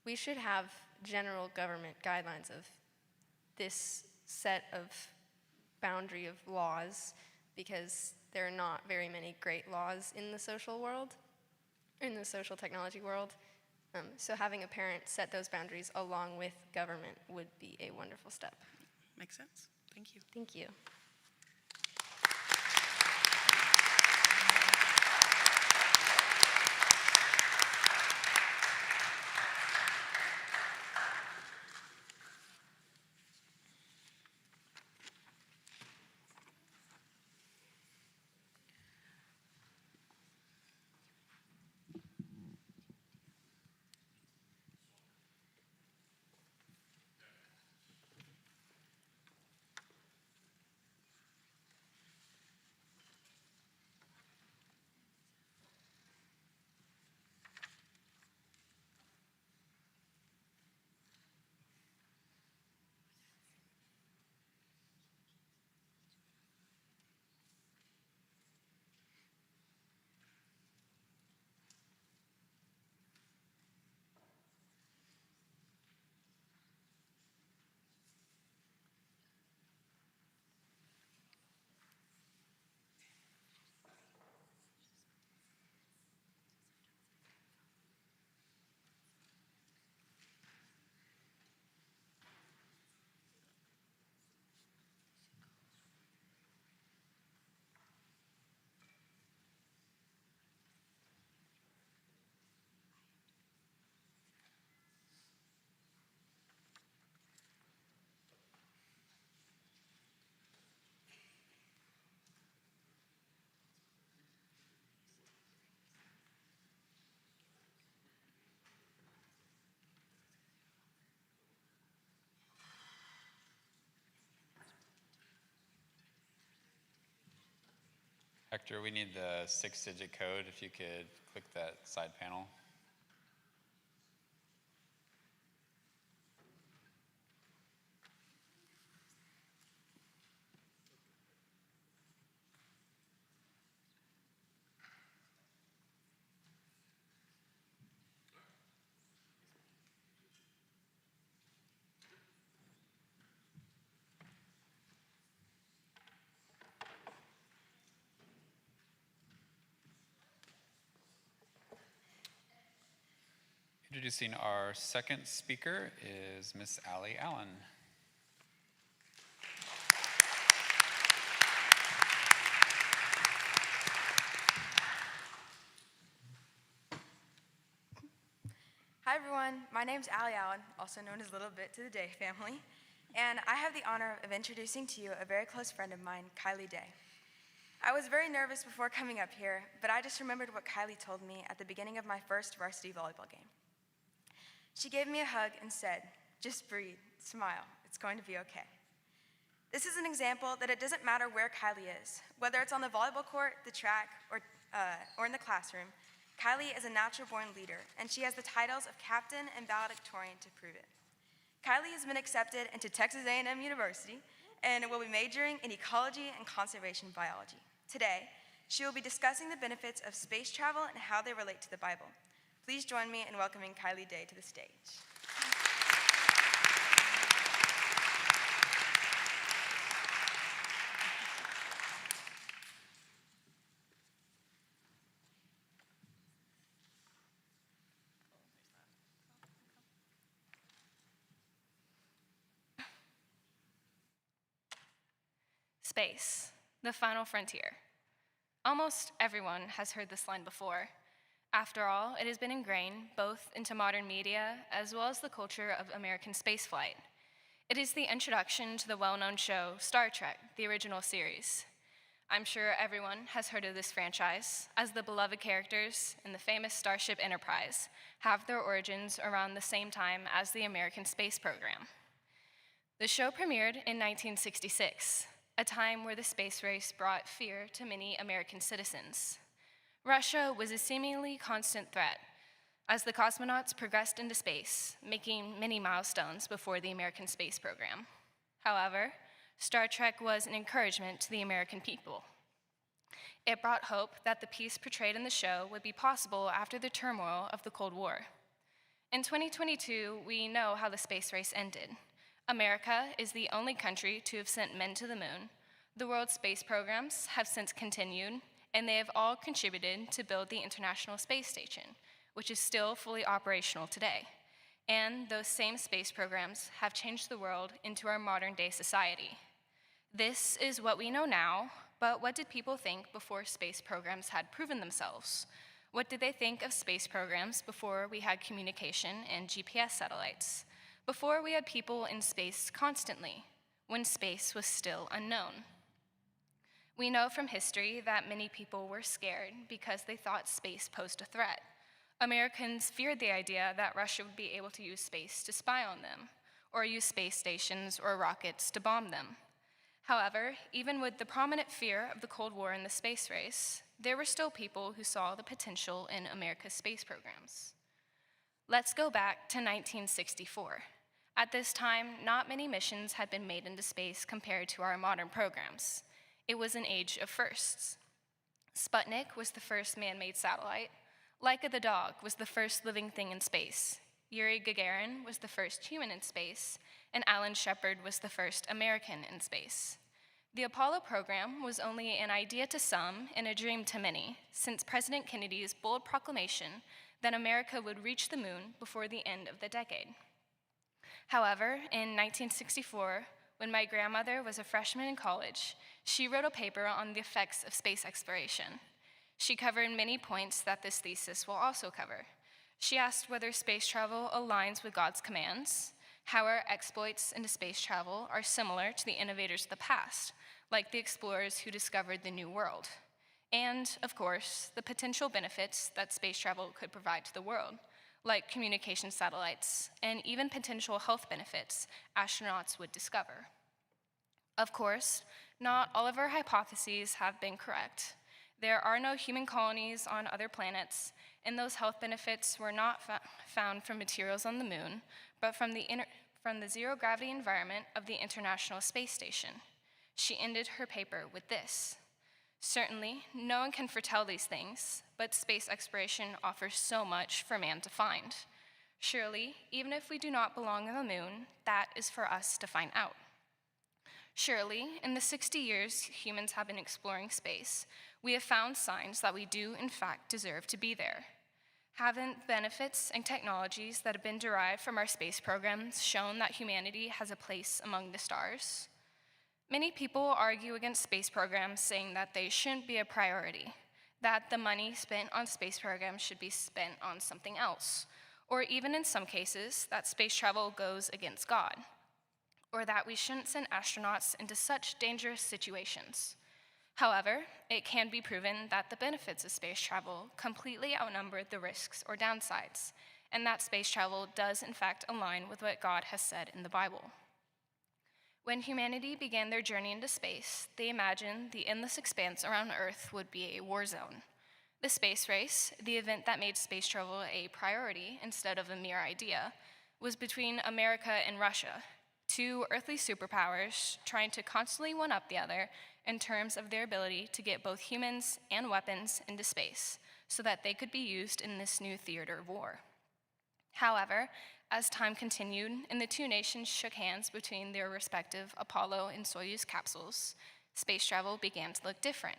We should have general government guidelines of this set of boundary of laws, because there are not very many great laws in the social world, in the social technology world. So having a parent set those boundaries along with government would be a wonderful step. Makes sense. Thank you. Thank you. Hector, we need the 6-digit code. If you could click that side panel. Introducing our second speaker is Miss Allie Allen. Hi everyone, my name's Allie Allen, also known as Little Bit to the Day family, and I have the honor of introducing to you a very close friend of mine, Kylie Day. I was very nervous before coming up here, but I just remembered what Kylie told me at the beginning of my first varsity volleyball game. She gave me a hug and said, "Just breathe, smile, it's going to be okay." This is an example that it doesn't matter where Kylie is, whether it's on the volleyball court, the track, or in the classroom. Kylie is a natural-born leader, and she has the titles of captain and valedictorian to prove it. Kylie has been accepted into Texas A&M University and will be majoring in ecology and conservation biology. Today, she will be discussing the benefits of space travel and how they relate to the Bible. Please join me in welcoming Kylie Day to the stage. Space, the final frontier. Almost everyone has heard this line before. After all, it has been ingrained both into modern media as well as the culture of American spaceflight. It is the introduction to the well-known show Star Trek, the original series. I'm sure everyone has heard of this franchise, as the beloved characters in the famous Starship Enterprise have their origins around the same time as the American space program. The show premiered in 1966, a time where the space race brought fear to many American citizens. Russia was a seemingly constant threat as the cosmonauts progressed into space, making many milestones before the American space program. However, Star Trek was an encouragement to the American people. It brought hope that the peace portrayed in the show would be possible after the turmoil of the Cold War. In 2022, we know how the space race ended. America is the only country to have sent men to the moon. The world's space programs have since continued, and they have all contributed to build the International Space Station, which is still fully operational today. And those same space programs have changed the world into our modern-day society. This is what we know now, but what did people think before space programs had proven themselves? What did they think of space programs before we had communication and GPS satellites? Before we had people in space constantly, when space was still unknown? We know from history that many people were scared because they thought space posed a threat. Americans feared the idea that Russia would be able to use space to spy on them, or use space stations or rockets to bomb them. However, even with the prominent fear of the Cold War and the space race, there were still people who saw the potential in America's space programs. Let's go back to 1964. At this time, not many missions had been made into space compared to our modern programs. It was an age of firsts. Sputnik was the first man-made satellite. Laika the dog was the first living thing in space. Yuri Gagarin was the first human in space, and Alan Shepard was the first American in space. The Apollo program was only an idea to some and a dream to many, since President Kennedy's bold proclamation that America would reach the moon before the end of the decade. However, in 1964, when my grandmother was a freshman in college, she wrote a paper on the effects of space exploration. She covered many points that this thesis will also cover. She asked whether space travel aligns with God's commands, how our exploits into space travel are similar to the innovators of the past, like the explorers who discovered the New World, and, of course, the potential benefits that space travel could provide to the world, like communication satellites, and even potential health benefits astronauts would discover. Of course, not all of our hypotheses have been correct. There are no human colonies on other planets, and those health benefits were not found from materials on the moon, but from the zero-gravity environment of the International Space Station. She ended her paper with this: "Certainly, no one can foretell these things, but space exploration offers so much for man to find. Surely, even if we do not belong on the moon, that is for us to find out. Surely, in the 60 years humans have been exploring space, we have found signs that we do, in fact, deserve to be there. Haven't benefits and technologies that have been derived from our space programs shown that humanity has a place among the stars? Many people argue against space programs, saying that they shouldn't be a priority, that the money spent on space programs should be spent on something else, or even in some cases, that space travel goes against God, or that we shouldn't send astronauts into such dangerous situations. However, it can be proven that the benefits of space travel completely outnumber the risks or downsides, and that space travel does in fact align with what God has said in the Bible. When humanity began their journey into space, they imagined the endless expanse around Earth would be a war zone. The space race, the event that made space travel a priority instead of a mere idea, was between America and Russia, two earthly superpowers trying to constantly one-up the other in terms of their ability to get both humans and weapons into space so that they could be used in this new theater of war. However, as time continued and the two nations shook hands between their respective Apollo and Soyuz capsules, space travel began to look different.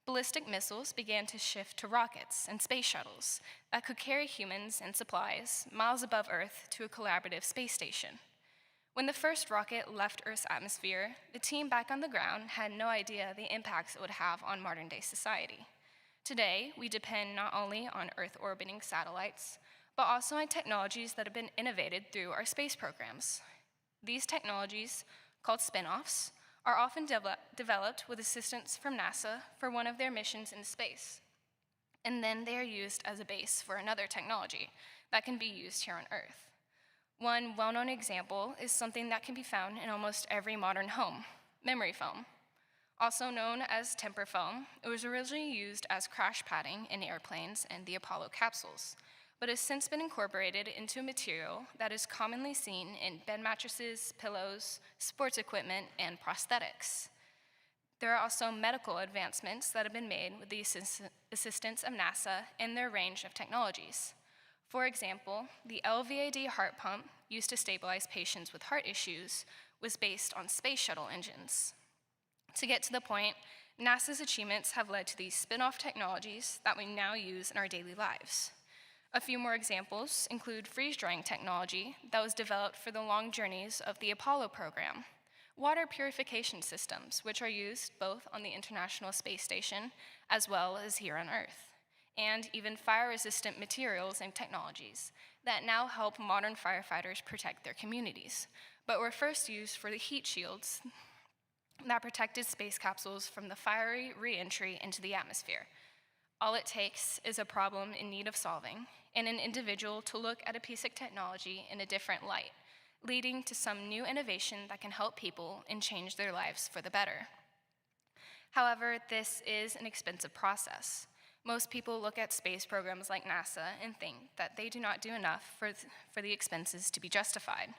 Ballistic missiles began to shift to rockets and space shuttles that could carry humans and supplies miles above Earth to a collaborative space station. When the first rocket left Earth's atmosphere, the team back on the ground had no idea the impacts it would have on modern-day society. Today, we depend not only on Earth-orbiting satellites, but also on technologies that have been innovated through our space programs. These technologies, called spin-offs, are often developed with assistance from NASA for one of their missions in space, and then they are used as a base for another technology that can be used here on Earth. One well-known example is something that can be found in almost every modern home: memory foam. Also known as temper foam, it was originally used as crash padding in airplanes and the Apollo capsules, but has since been incorporated into a material that is commonly seen in bed mattresses, pillows, sports equipment, and prosthetics. There are also medical advancements that have been made with the assistance of NASA in their range of technologies. For example, the LVAD heart pump used to stabilize patients with heart issues was based on space shuttle engines. To get to the point, NASA's achievements have led to these spin-off technologies that we now use in our daily lives. A few more examples include freeze-drying technology that was developed for the long journeys of the Apollo program, water purification systems, which are used both on the International Space Station as well as here on Earth, and even fire-resistant materials and technologies that now help modern firefighters protect their communities, but were first used for the heat shields that protected space capsules from the fiery re-entry into the atmosphere. All it takes is a problem in need of solving, and an individual to look at a piece of technology in a different light, leading to some new innovation that can help people and change their lives for the better. However, this is an expensive process. Most people look at space programs like NASA and think that they do not do enough for the expenses to be justified.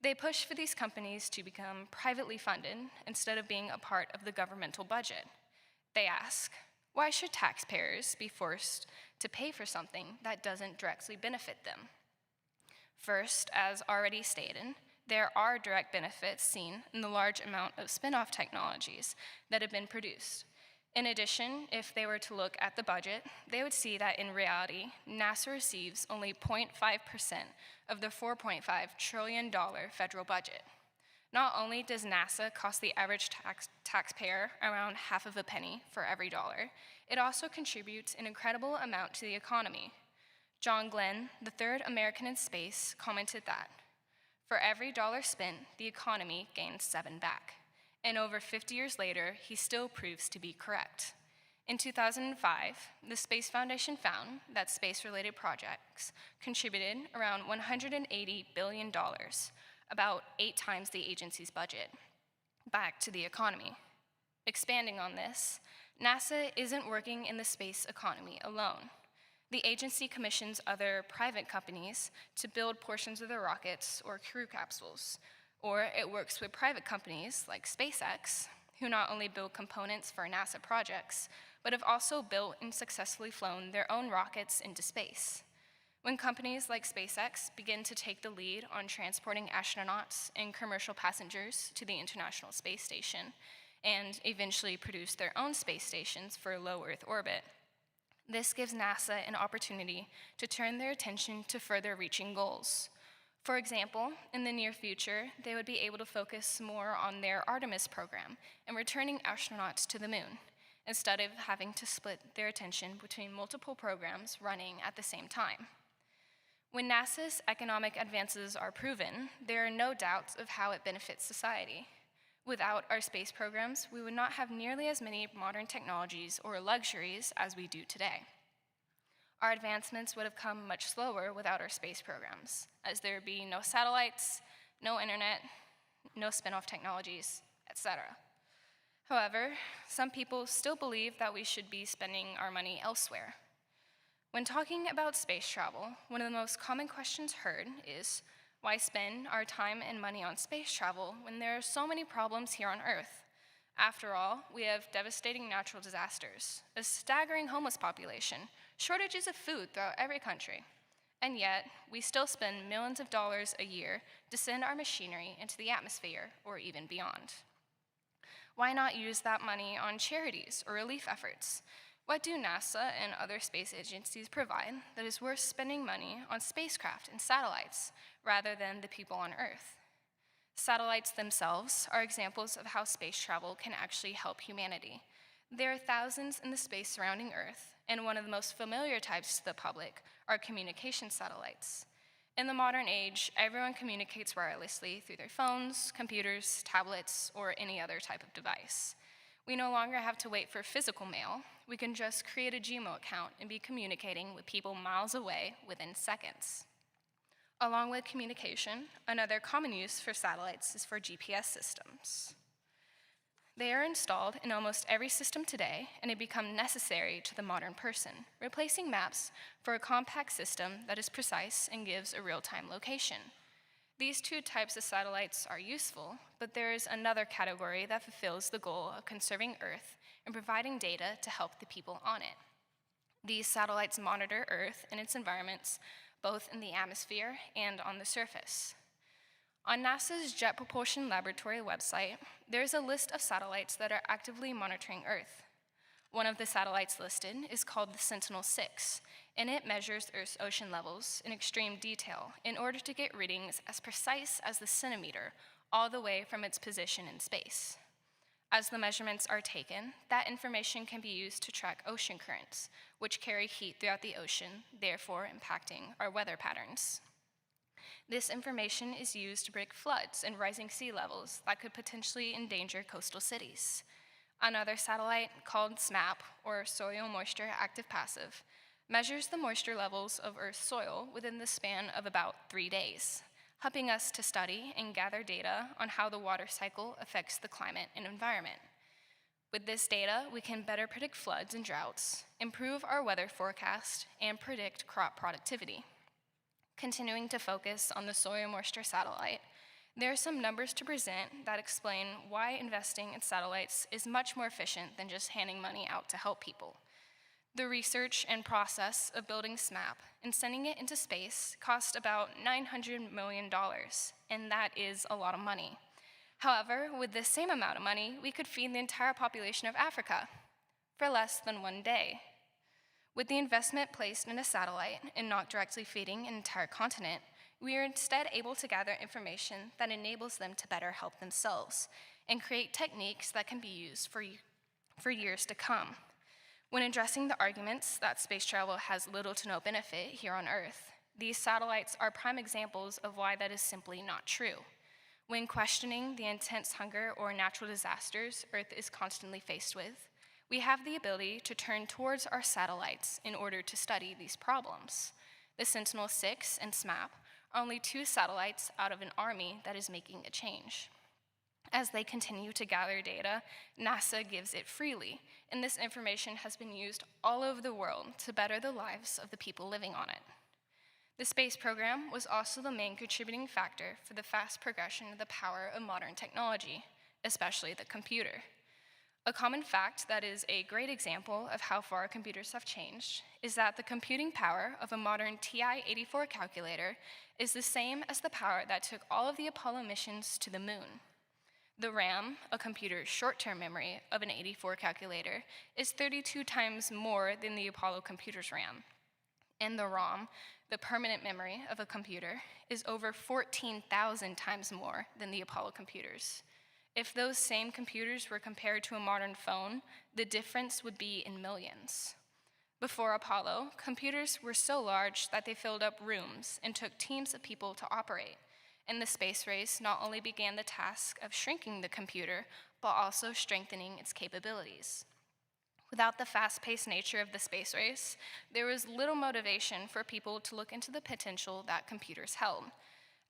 They push for these companies to become privately funded instead of being a part of the governmental budget. They ask, why should taxpayers be forced to pay for something that doesn't directly benefit them? First, as already stated, there are direct benefits seen in the large amount of spin-off technologies that have been produced. In addition, if they were to look at the budget, they would see that in reality, NASA receives only 0.5% of the $4.5 trillion federal budget. Not only does NASA cost the average taxpayer around half of a penny for every dollar, it also contributes an incredible amount to the economy. John Glenn, the third American in space, commented that, for every dollar spent, the economy gains 7 back. And over 50 years later, he still proves to be correct. In 2005, the Space Foundation found that space-related projects contributed around $180 billion, about 8 times the agency's budget, back to the economy. Expanding on this, NASA isn't working in the space economy alone. The agency commissions other private companies to build portions of their rockets or crew capsules, or it works with private companies like SpaceX, who not only build components for NASA projects, but have also built and successfully flown their own rockets into space. When companies like SpaceX begin to take the lead on transporting astronauts and commercial passengers to the International Space Station, and eventually produce their own space stations for low Earth orbit, this gives NASA an opportunity to turn their attention to further reaching goals. For example, in the near future, they would be able to focus more on their Artemis program and returning astronauts to the moon, instead of having to split their attention between multiple programs running at the same time. When NASA's economic advances are proven, there are no doubts of how it benefits society. Without our space programs, we would not have nearly as many modern technologies or luxuries as we do today. Our advancements would have come much slower without our space programs, as there would be no satellites, no internet, no spin-off technologies, etc. However, some people still believe that we should be spending our money elsewhere. When talking about space travel, one of the most common questions heard is, why spend our time and money on space travel when there are so many problems here on Earth? After all, we have devastating natural disasters, a staggering homeless population, shortages of food throughout every country, and yet we still spend millions of dollars a year to send our machinery into the atmosphere or even beyond. Why not use that money on charities or relief efforts? What do NASA and other space agencies provide that is worth spending money on spacecraft and satellites rather than the people on Earth? Satellites themselves are examples of how space travel can actually help humanity. There are thousands in the space surrounding Earth, and one of the most familiar types to the public are communication satellites. In the modern age, everyone communicates wirelessly through their phones, computers, tablets, or any other type of device. We no longer have to wait for physical mail. We can just create a Gmail account and be communicating with people miles away within seconds. Along with communication, another common use for satellites is for GPS systems. They are installed in almost every system today and have become necessary to the modern person, replacing maps for a compact system that is precise and gives a real-time location. These two types of satellites are useful, but there is another category that fulfills the goal of conserving Earth and providing data to help the people on it. These satellites monitor Earth and its environments, both in the atmosphere and on the surface. On NASA's Jet Propulsion Laboratory website, there is a list of satellites that are actively monitoring Earth. One of the satellites listed is called the Sentinel-6, and it measures Earth's ocean levels in extreme detail in order to get readings as precise as the centimeter, all the way from its position in space. As the measurements are taken, that information can be used to track ocean currents, which carry heat throughout the ocean, therefore impacting our weather patterns. This information is used to predict floods and rising sea levels that could potentially endanger coastal cities. Another satellite, called SMAP, or Soil Moisture Active Passive, measures the moisture levels of Earth's soil within the span of about 3 days, helping us to study and gather data on how the water cycle affects the climate and environment. With this data, we can better predict floods and droughts, improve our weather forecast, and predict crop productivity. Continuing to focus on the soil moisture satellite, there are some numbers to present that explain why investing in satellites is much more efficient than just handing money out to help people. The research and process of building SMAP and sending it into space cost about $900 million, and that is a lot of money. However, with this same amount of money, we could feed the entire population of Africa for less than 1 day. With the investment placed in a satellite and not directly feeding an entire continent, we are instead able to gather information that enables them to better help themselves and create techniques that can be used for years to come. When addressing the arguments that space travel has little to no benefit here on Earth, these satellites are prime examples of why that is simply not true. When questioning the intense hunger or natural disasters Earth is constantly faced with, we have the ability to turn towards our satellites in order to study these problems. The Sentinel-6 and SMAP are only 2 satellites out of an army that is making a change. As they continue to gather data, NASA gives it freely, and this information has been used all over the world to better the lives of the people living on it. The space program was also the main contributing factor for the fast progression of the power of modern technology, especially the computer. A common fact that is a great example of how far computers have changed is that the computing power of a modern TI-84 calculator is the same as the power that took all of the Apollo missions to the moon. The RAM, a computer's short-term memory of an 84 calculator, is 32 times more than the Apollo computer's RAM. And the ROM, the permanent memory of a computer, is over 14,000 times more than the Apollo computers. If those same computers were compared to a modern phone, the difference would be in millions. Before Apollo, computers were so large that they filled up rooms and took teams of people to operate. And the space race not only began the task of shrinking the computer, but also strengthening its capabilities. Without the fast-paced nature of the space race, there was little motivation for people to look into the potential that computers held.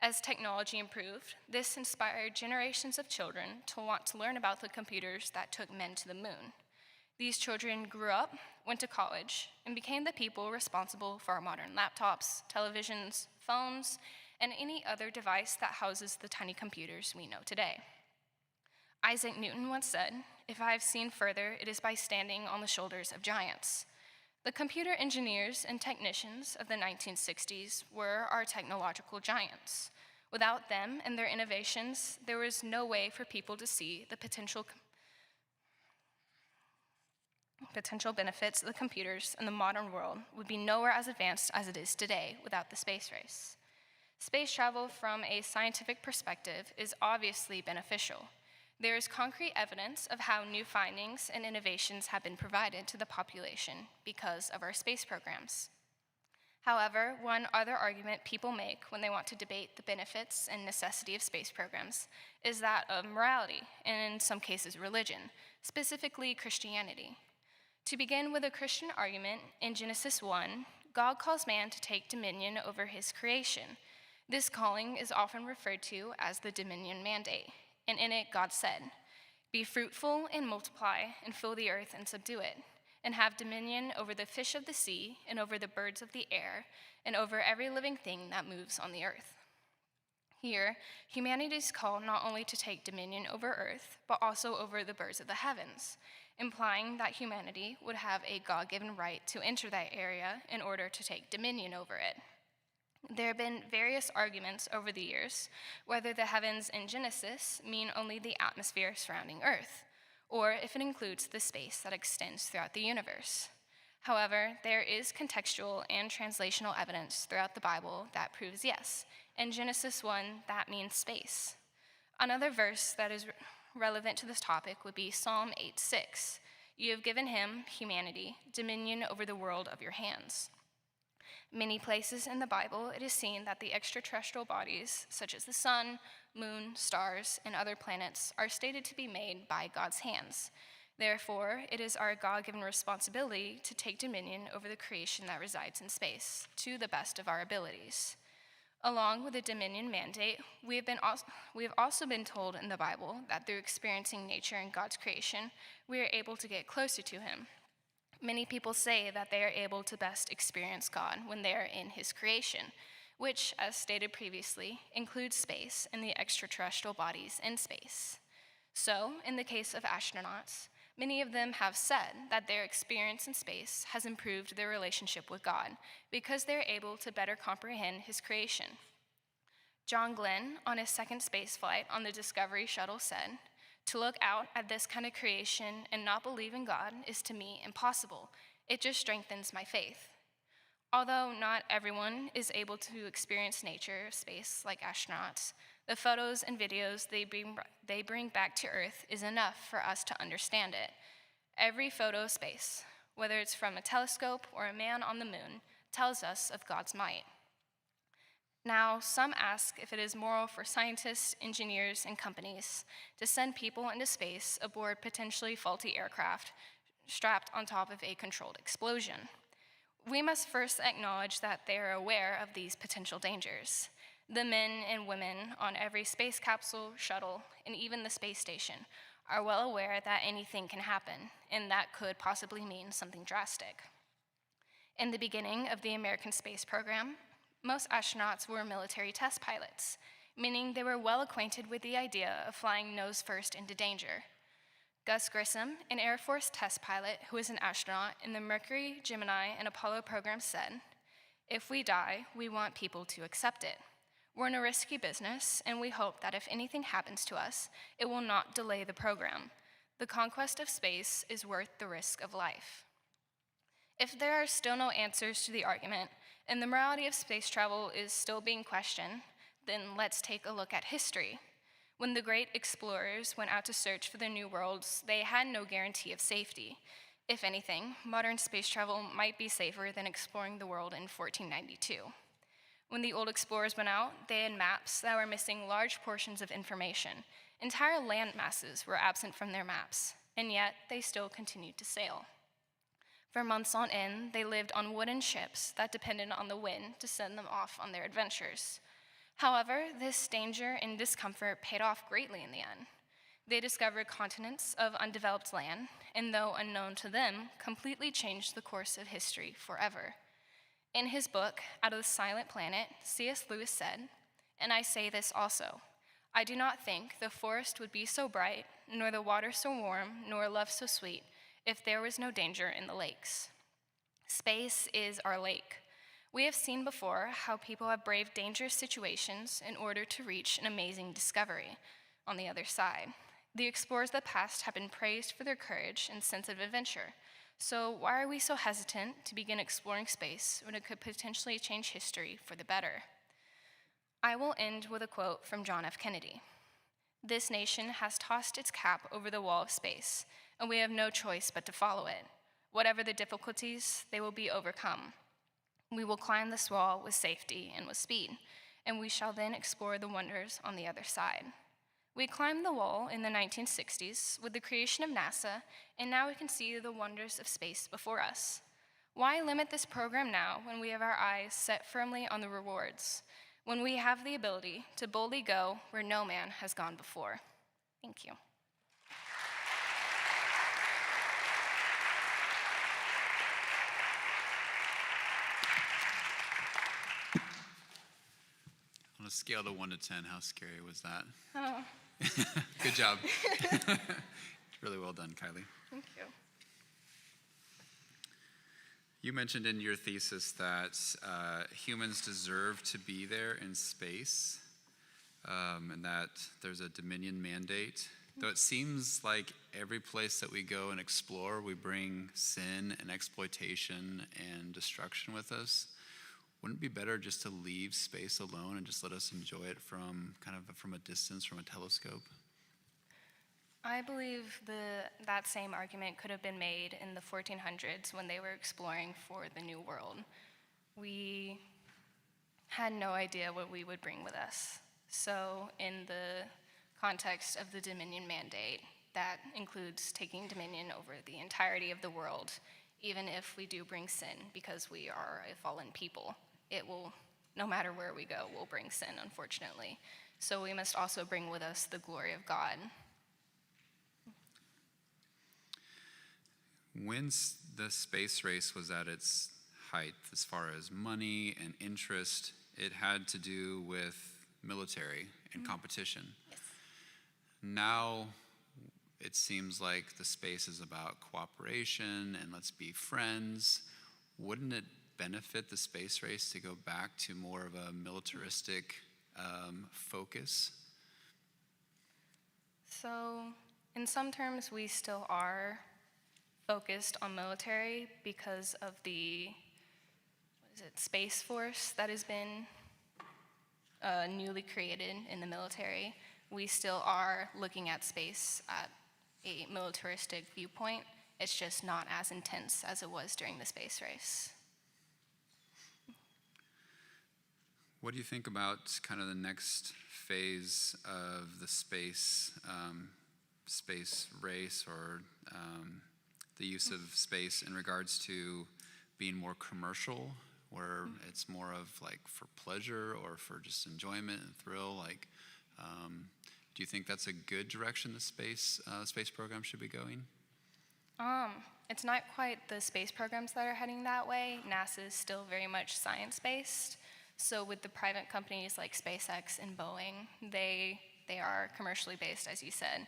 As technology improved, this inspired generations of children to want to learn about the computers that took men to the moon. These children grew up, went to college, and became the people responsible for our modern laptops, televisions, phones, and any other device that houses the tiny computers we know today. Isaac Newton once said, "If I have seen further, it is by standing on the shoulders of giants." The computer engineers and technicians of the 1960s were our technological giants. Without them and their innovations, there was no way for people to see the potential benefits of the computers in the modern world would be nowhere as advanced as it is today without the space race. Space travel from a scientific perspective is obviously beneficial. There is concrete evidence of how new findings and innovations have been provided to the population because of our space programs. However, one other argument people make when they want to debate the benefits and necessity of space programs is that of morality, and in some cases religion, specifically Christianity. To begin with a Christian argument, in Genesis 1, God calls man to take dominion over his creation. This calling is often referred to as the dominion mandate. And in it, God said, "Be fruitful and multiply and fill the earth and subdue it, and have dominion over the fish of the sea and over the birds of the air and over every living thing that moves on the earth." Here, humanity is called not only to take dominion over earth, but also over the birds of the heavens, implying that humanity would have a God-given right to enter that area in order to take dominion over it. There have been various arguments over the years whether the heavens in Genesis mean only the atmosphere surrounding Earth, or if it includes the space that extends throughout the universe. However, there is contextual and translational evidence throughout the Bible that proves yes. In Genesis 1, that means space. Another verse that is relevant to this topic would be Psalm 8:6. "You have given him, humanity, dominion over the world of your hands." Many places in the Bible, it is seen that the extraterrestrial bodies, such as the sun, moon, stars, and other planets, are stated to be made by God's hands. Therefore, it is our God-given responsibility to take dominion over the creation that resides in space, to the best of our abilities. Along with the dominion mandate, we have also been told in the Bible that through experiencing nature and God's creation, we are able to get closer to him. Many people say that they are able to best experience God when they are in his creation, which, as stated previously, includes space and the extraterrestrial bodies in space. So, in the case of astronauts, many of them have said that their experience in space has improved their relationship with God because they're able to better comprehend his creation. John Glenn, on his second space flight on the Discovery shuttle, said, "To look out at this kind of creation and not believe in God is to me impossible. It just strengthens my faith." Although not everyone is able to experience nature or space like astronauts, the photos and videos they bring back to Earth is enough for us to understand it. Every photo of space, whether it's from a telescope or a man on the moon, tells us of God's might. Now, some ask if it is moral for scientists, engineers, and companies to send people into space aboard potentially faulty aircraft strapped on top of a controlled explosion. We must first acknowledge that they are aware of these potential dangers. The men and women on every space capsule, shuttle, and even the space station are well aware that anything can happen, and that could possibly mean something drastic. In the beginning of the American space program, most astronauts were military test pilots, meaning they were well acquainted with the idea of flying nose first into danger. Gus Grissom, an Air Force test pilot who was an astronaut in the Mercury, Gemini, and Apollo programs, said, "If we die, we want people to accept it. We're in a risky business, and we hope that if anything happens to us, it will not delay the program. The conquest of space is worth the risk of life." If there are still no answers to the argument, and the morality of space travel is still being questioned, then let's take a look at history. When the great explorers went out to search for the new worlds, they had no guarantee of safety. If anything, modern space travel might be safer than exploring the world in 1492. When the old explorers went out, they had maps that were missing large portions of information. Entire land masses were absent from their maps, and yet they still continued to sail. For months on end, they lived on wooden ships that depended on the wind to send them off on their adventures. However, this danger and discomfort paid off greatly in the end. They discovered continents of undeveloped land, and though unknown to them, completely changed the course of history forever. In his book, Out of the Silent Planet, C.S. Lewis said, "And I say this also, I do not think the forest would be so bright, nor the water so warm, nor love so sweet, if there was no danger in the lakes." Space is our lake. We have seen before how people have braved dangerous situations in order to reach an amazing discovery on the other side. The explorers of the past have been praised for their courage and sense of adventure. So why are we so hesitant to begin exploring space when it could potentially change history for the better? I will end with a quote from John F. Kennedy. "This nation has tossed its cap over the wall of space, and we have no choice but to follow it. Whatever the difficulties, they will be overcome. We will climb this wall with safety and with speed, and we shall then explore the wonders on the other side." We climbed the wall in the 1960s with the creation of NASA, and now we can see the wonders of space before us. Why limit this program now when we have our eyes set firmly on the rewards, when we have the ability to boldly go where no man has gone before? Thank you. On a scale of 1 to 10, how scary was that? Oh, Good job. Really well done, Kylie. thank you. You mentioned in your thesis that humans deserve to be there in space, and that there's a dominion mandate. Though it seems like every place that we go and explore, we bring sin and exploitation and destruction with us. Wouldn't it be better just to leave space alone and just let us enjoy it from a distance, from a telescope? I believe that same argument could have been made in the 1400s when they were exploring for the New World. We had no idea what we would bring with us. So in the context of the Dominion Mandate, that includes taking dominion over the entirety of the world, even if we do bring sin, because we are a fallen people. It will, no matter where we go, will bring sin, unfortunately. So we must also bring with us the glory of God. When the space race was at its height, as far as money and interest, it had to do with military and competition. Yes. Now, it seems like the space is about cooperation and let's be friends. Wouldn't it benefit the space race to go back to more of a militaristic focus? So, in some terms, we still are focused on military because of the, Space Force that has been newly created in the military. We still are looking at space at a militaristic viewpoint. It's just not as intense as it was during the space race. What do you think about kind of the next phase of the space race, or the use of space in regards to being more commercial where it's more of like for pleasure or for just enjoyment and thrill? Like, do you think that's a good direction the space program should be going? It's not quite the space programs that are heading that way. NASA is still very much science-based. So with the private companies like SpaceX and Boeing, they are commercially based, as you said.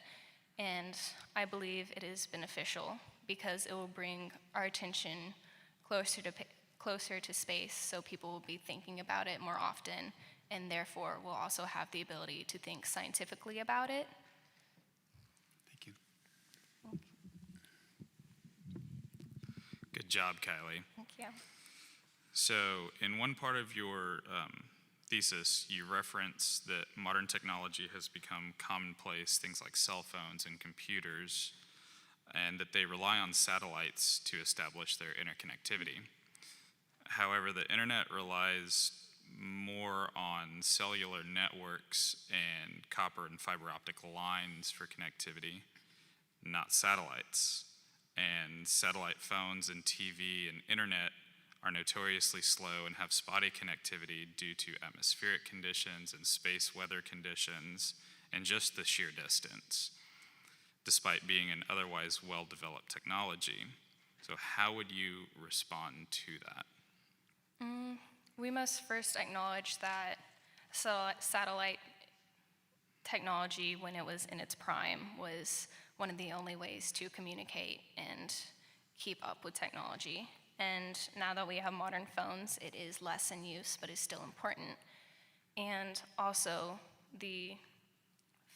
And I believe it is beneficial because it will bring our attention closer to space, so people will be thinking about it more often, and therefore will also have the ability to think scientifically about it. Thank you. Good job, Kylie. Thank you. So, in one part of your thesis, you reference that modern technology has become commonplace, things like cell phones and computers, and that they rely on satellites to establish their interconnectivity. However, the internet relies more on cellular networks and copper and fiber optic lines for connectivity, not satellites. And satellite phones and TV and internet are notoriously slow and have spotty connectivity due to atmospheric conditions and space weather conditions and just the sheer distance, despite being an otherwise well-developed technology. So how would you respond to that? We must first acknowledge that satellite technology, when it was in its prime, was one of the only ways to communicate and keep up with technology. And now that we have modern phones, it is less in use, but is still important. And also, the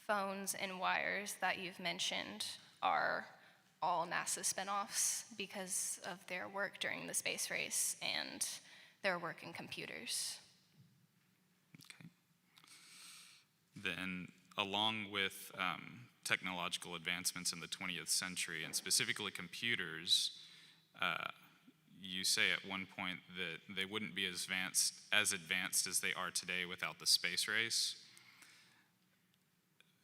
phones and wires that you've mentioned are all NASA spinoffs because of their work during the space race and their work in computers. Okay. Then, along with technological advancements in the 20th century, and specifically computers, you say at one point that they wouldn't be as advanced as they are today without the space race.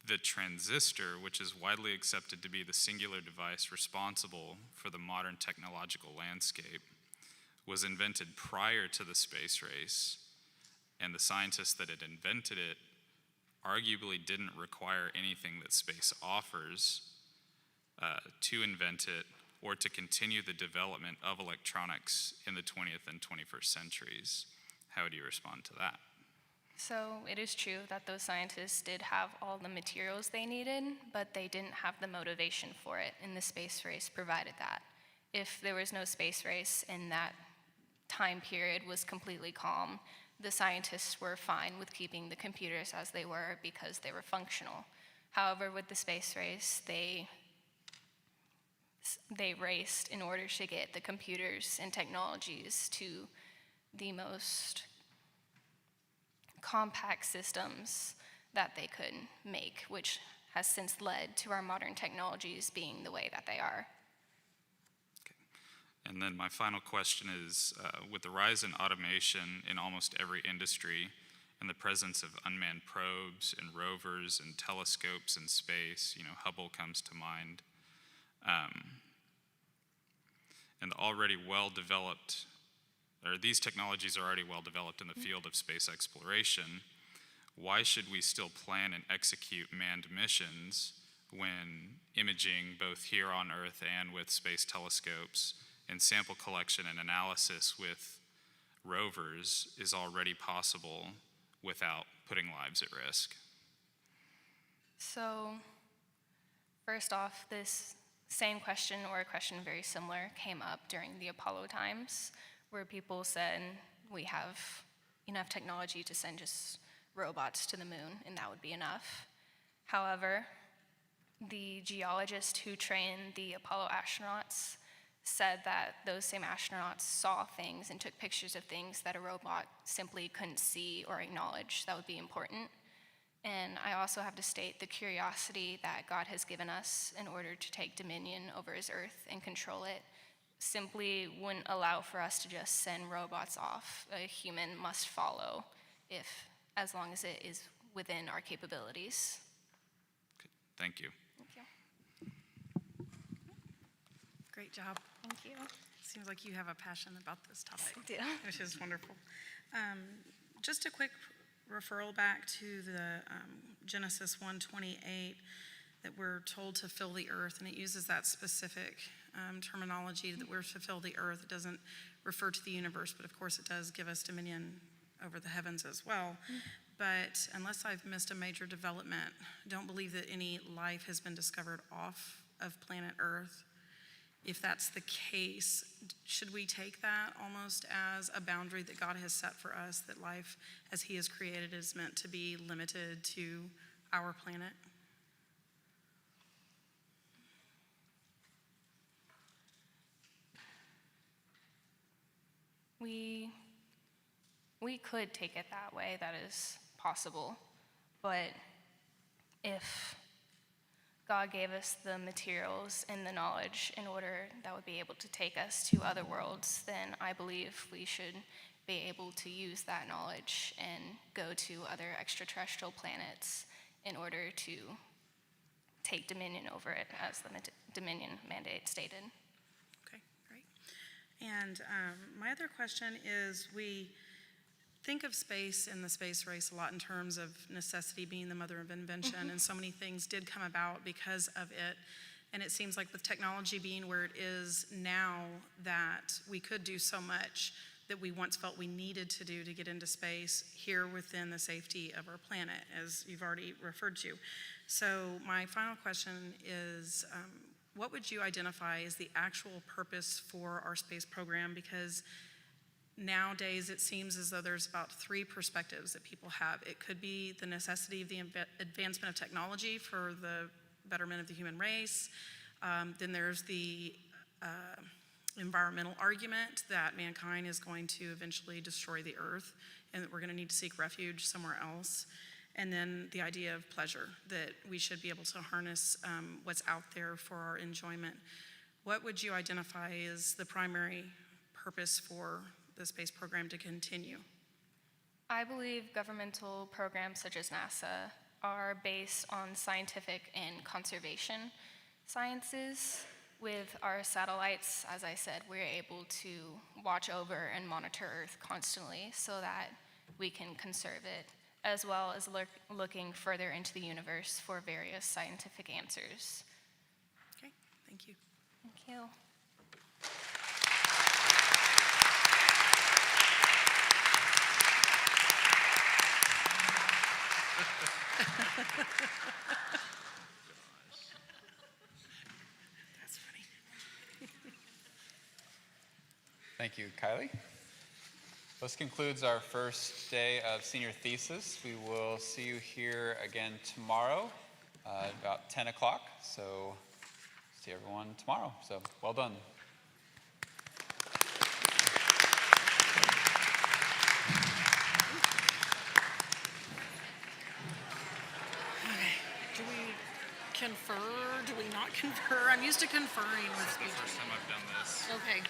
The transistor, which is widely accepted to be the singular device responsible for the modern technological landscape, was invented prior to the space race, and the scientists that had invented it arguably didn't require anything that space offers to invent it or to continue the development of electronics in the 20th and 21st centuries. How would you respond to that? So it is true that those scientists did have all the materials they needed, but they didn't have the motivation for it, and the space race provided that. If there was no space race and that time period was completely calm, the scientists were fine with keeping the computers as they were because they were functional. However, with the space race, they raced in order to get the computers and technologies to the most compact systems that they could make, which has since led to our modern technologies being the way that they are. And then my final question is, with the rise in automation in almost every industry and the presence of unmanned probes and rovers and telescopes in space, Hubble comes to mind, and these technologies are already well developed in the field of space exploration, why should we still plan and execute manned missions when imaging both here on Earth and with space telescopes and sample collection and analysis with rovers is already possible without putting lives at risk? So, first off, this same question, or a question very similar, came up during the Apollo times, where people said we have enough technology to send just robots to the moon, and that would be enough. However, the geologist who trained the Apollo astronauts said that those same astronauts saw things and took pictures of things that a robot simply couldn't see or acknowledge. That would be important. And I also have to state the curiosity that God has given us in order to take dominion over his earth and control it simply wouldn't allow for us to just send robots off. A human must follow as long as it is within our capabilities. Okay, thank you. Thank you. Great job. Thank you. Seems like you have a passion about this topic. I do. Which is wonderful. Just a quick referral back to the Genesis 1:28, that we're told to fill the earth, and it uses that specific terminology that we're to fill the earth. It doesn't refer to the universe, but of course it does give us dominion over the heavens as well. But unless I've missed a major development, I don't believe that any life has been discovered off of planet Earth. If that's the case, should we take that almost as a boundary that God has set for us, that life as He has created is meant to be limited to our planet? We could take it that way, that is possible. But if God gave us the materials and the knowledge in order that would be able to take us to other worlds, then I believe we should be able to use that knowledge and go to other extraterrestrial planets in order to take dominion over it, as the dominion mandate stated. Okay, great. And my other question is, we think of space and the space race a lot in terms of necessity being the mother of invention, and so many things did come about because of it. And it seems like with technology being where it is now, that we could do so much that we once felt we needed to do to get into space here within the safety of our planet, as you've already referred to. So my final question is, what would you identify as the actual purpose for our space program? Because nowadays, it seems as though there's about three perspectives that people have. It could be the necessity of the advancement of technology for the betterment of the human race. Then there's the environmental argument that mankind is going to eventually destroy the earth and that we're going to need to seek refuge somewhere else. And then the idea of pleasure, that we should be able to harness what's out there for our enjoyment. What would you identify as the primary purpose for the space program to continue? I believe governmental programs such as NASA are based on scientific and conservation sciences. With our satellites, as I said, we're able to watch over and monitor Earth constantly so that we can conserve it, as well as looking further into the universe for various scientific answers. Okay, thank you. Thank you. That's funny. Thank you, Kylie. This concludes our first day of senior thesis. We will see you here again tomorrow at about 10 o'clock. So see everyone tomorrow. So well done. Do we confer? Do we not confer? I'm used to conferring with This is the speakers. first time I've done this. Okay.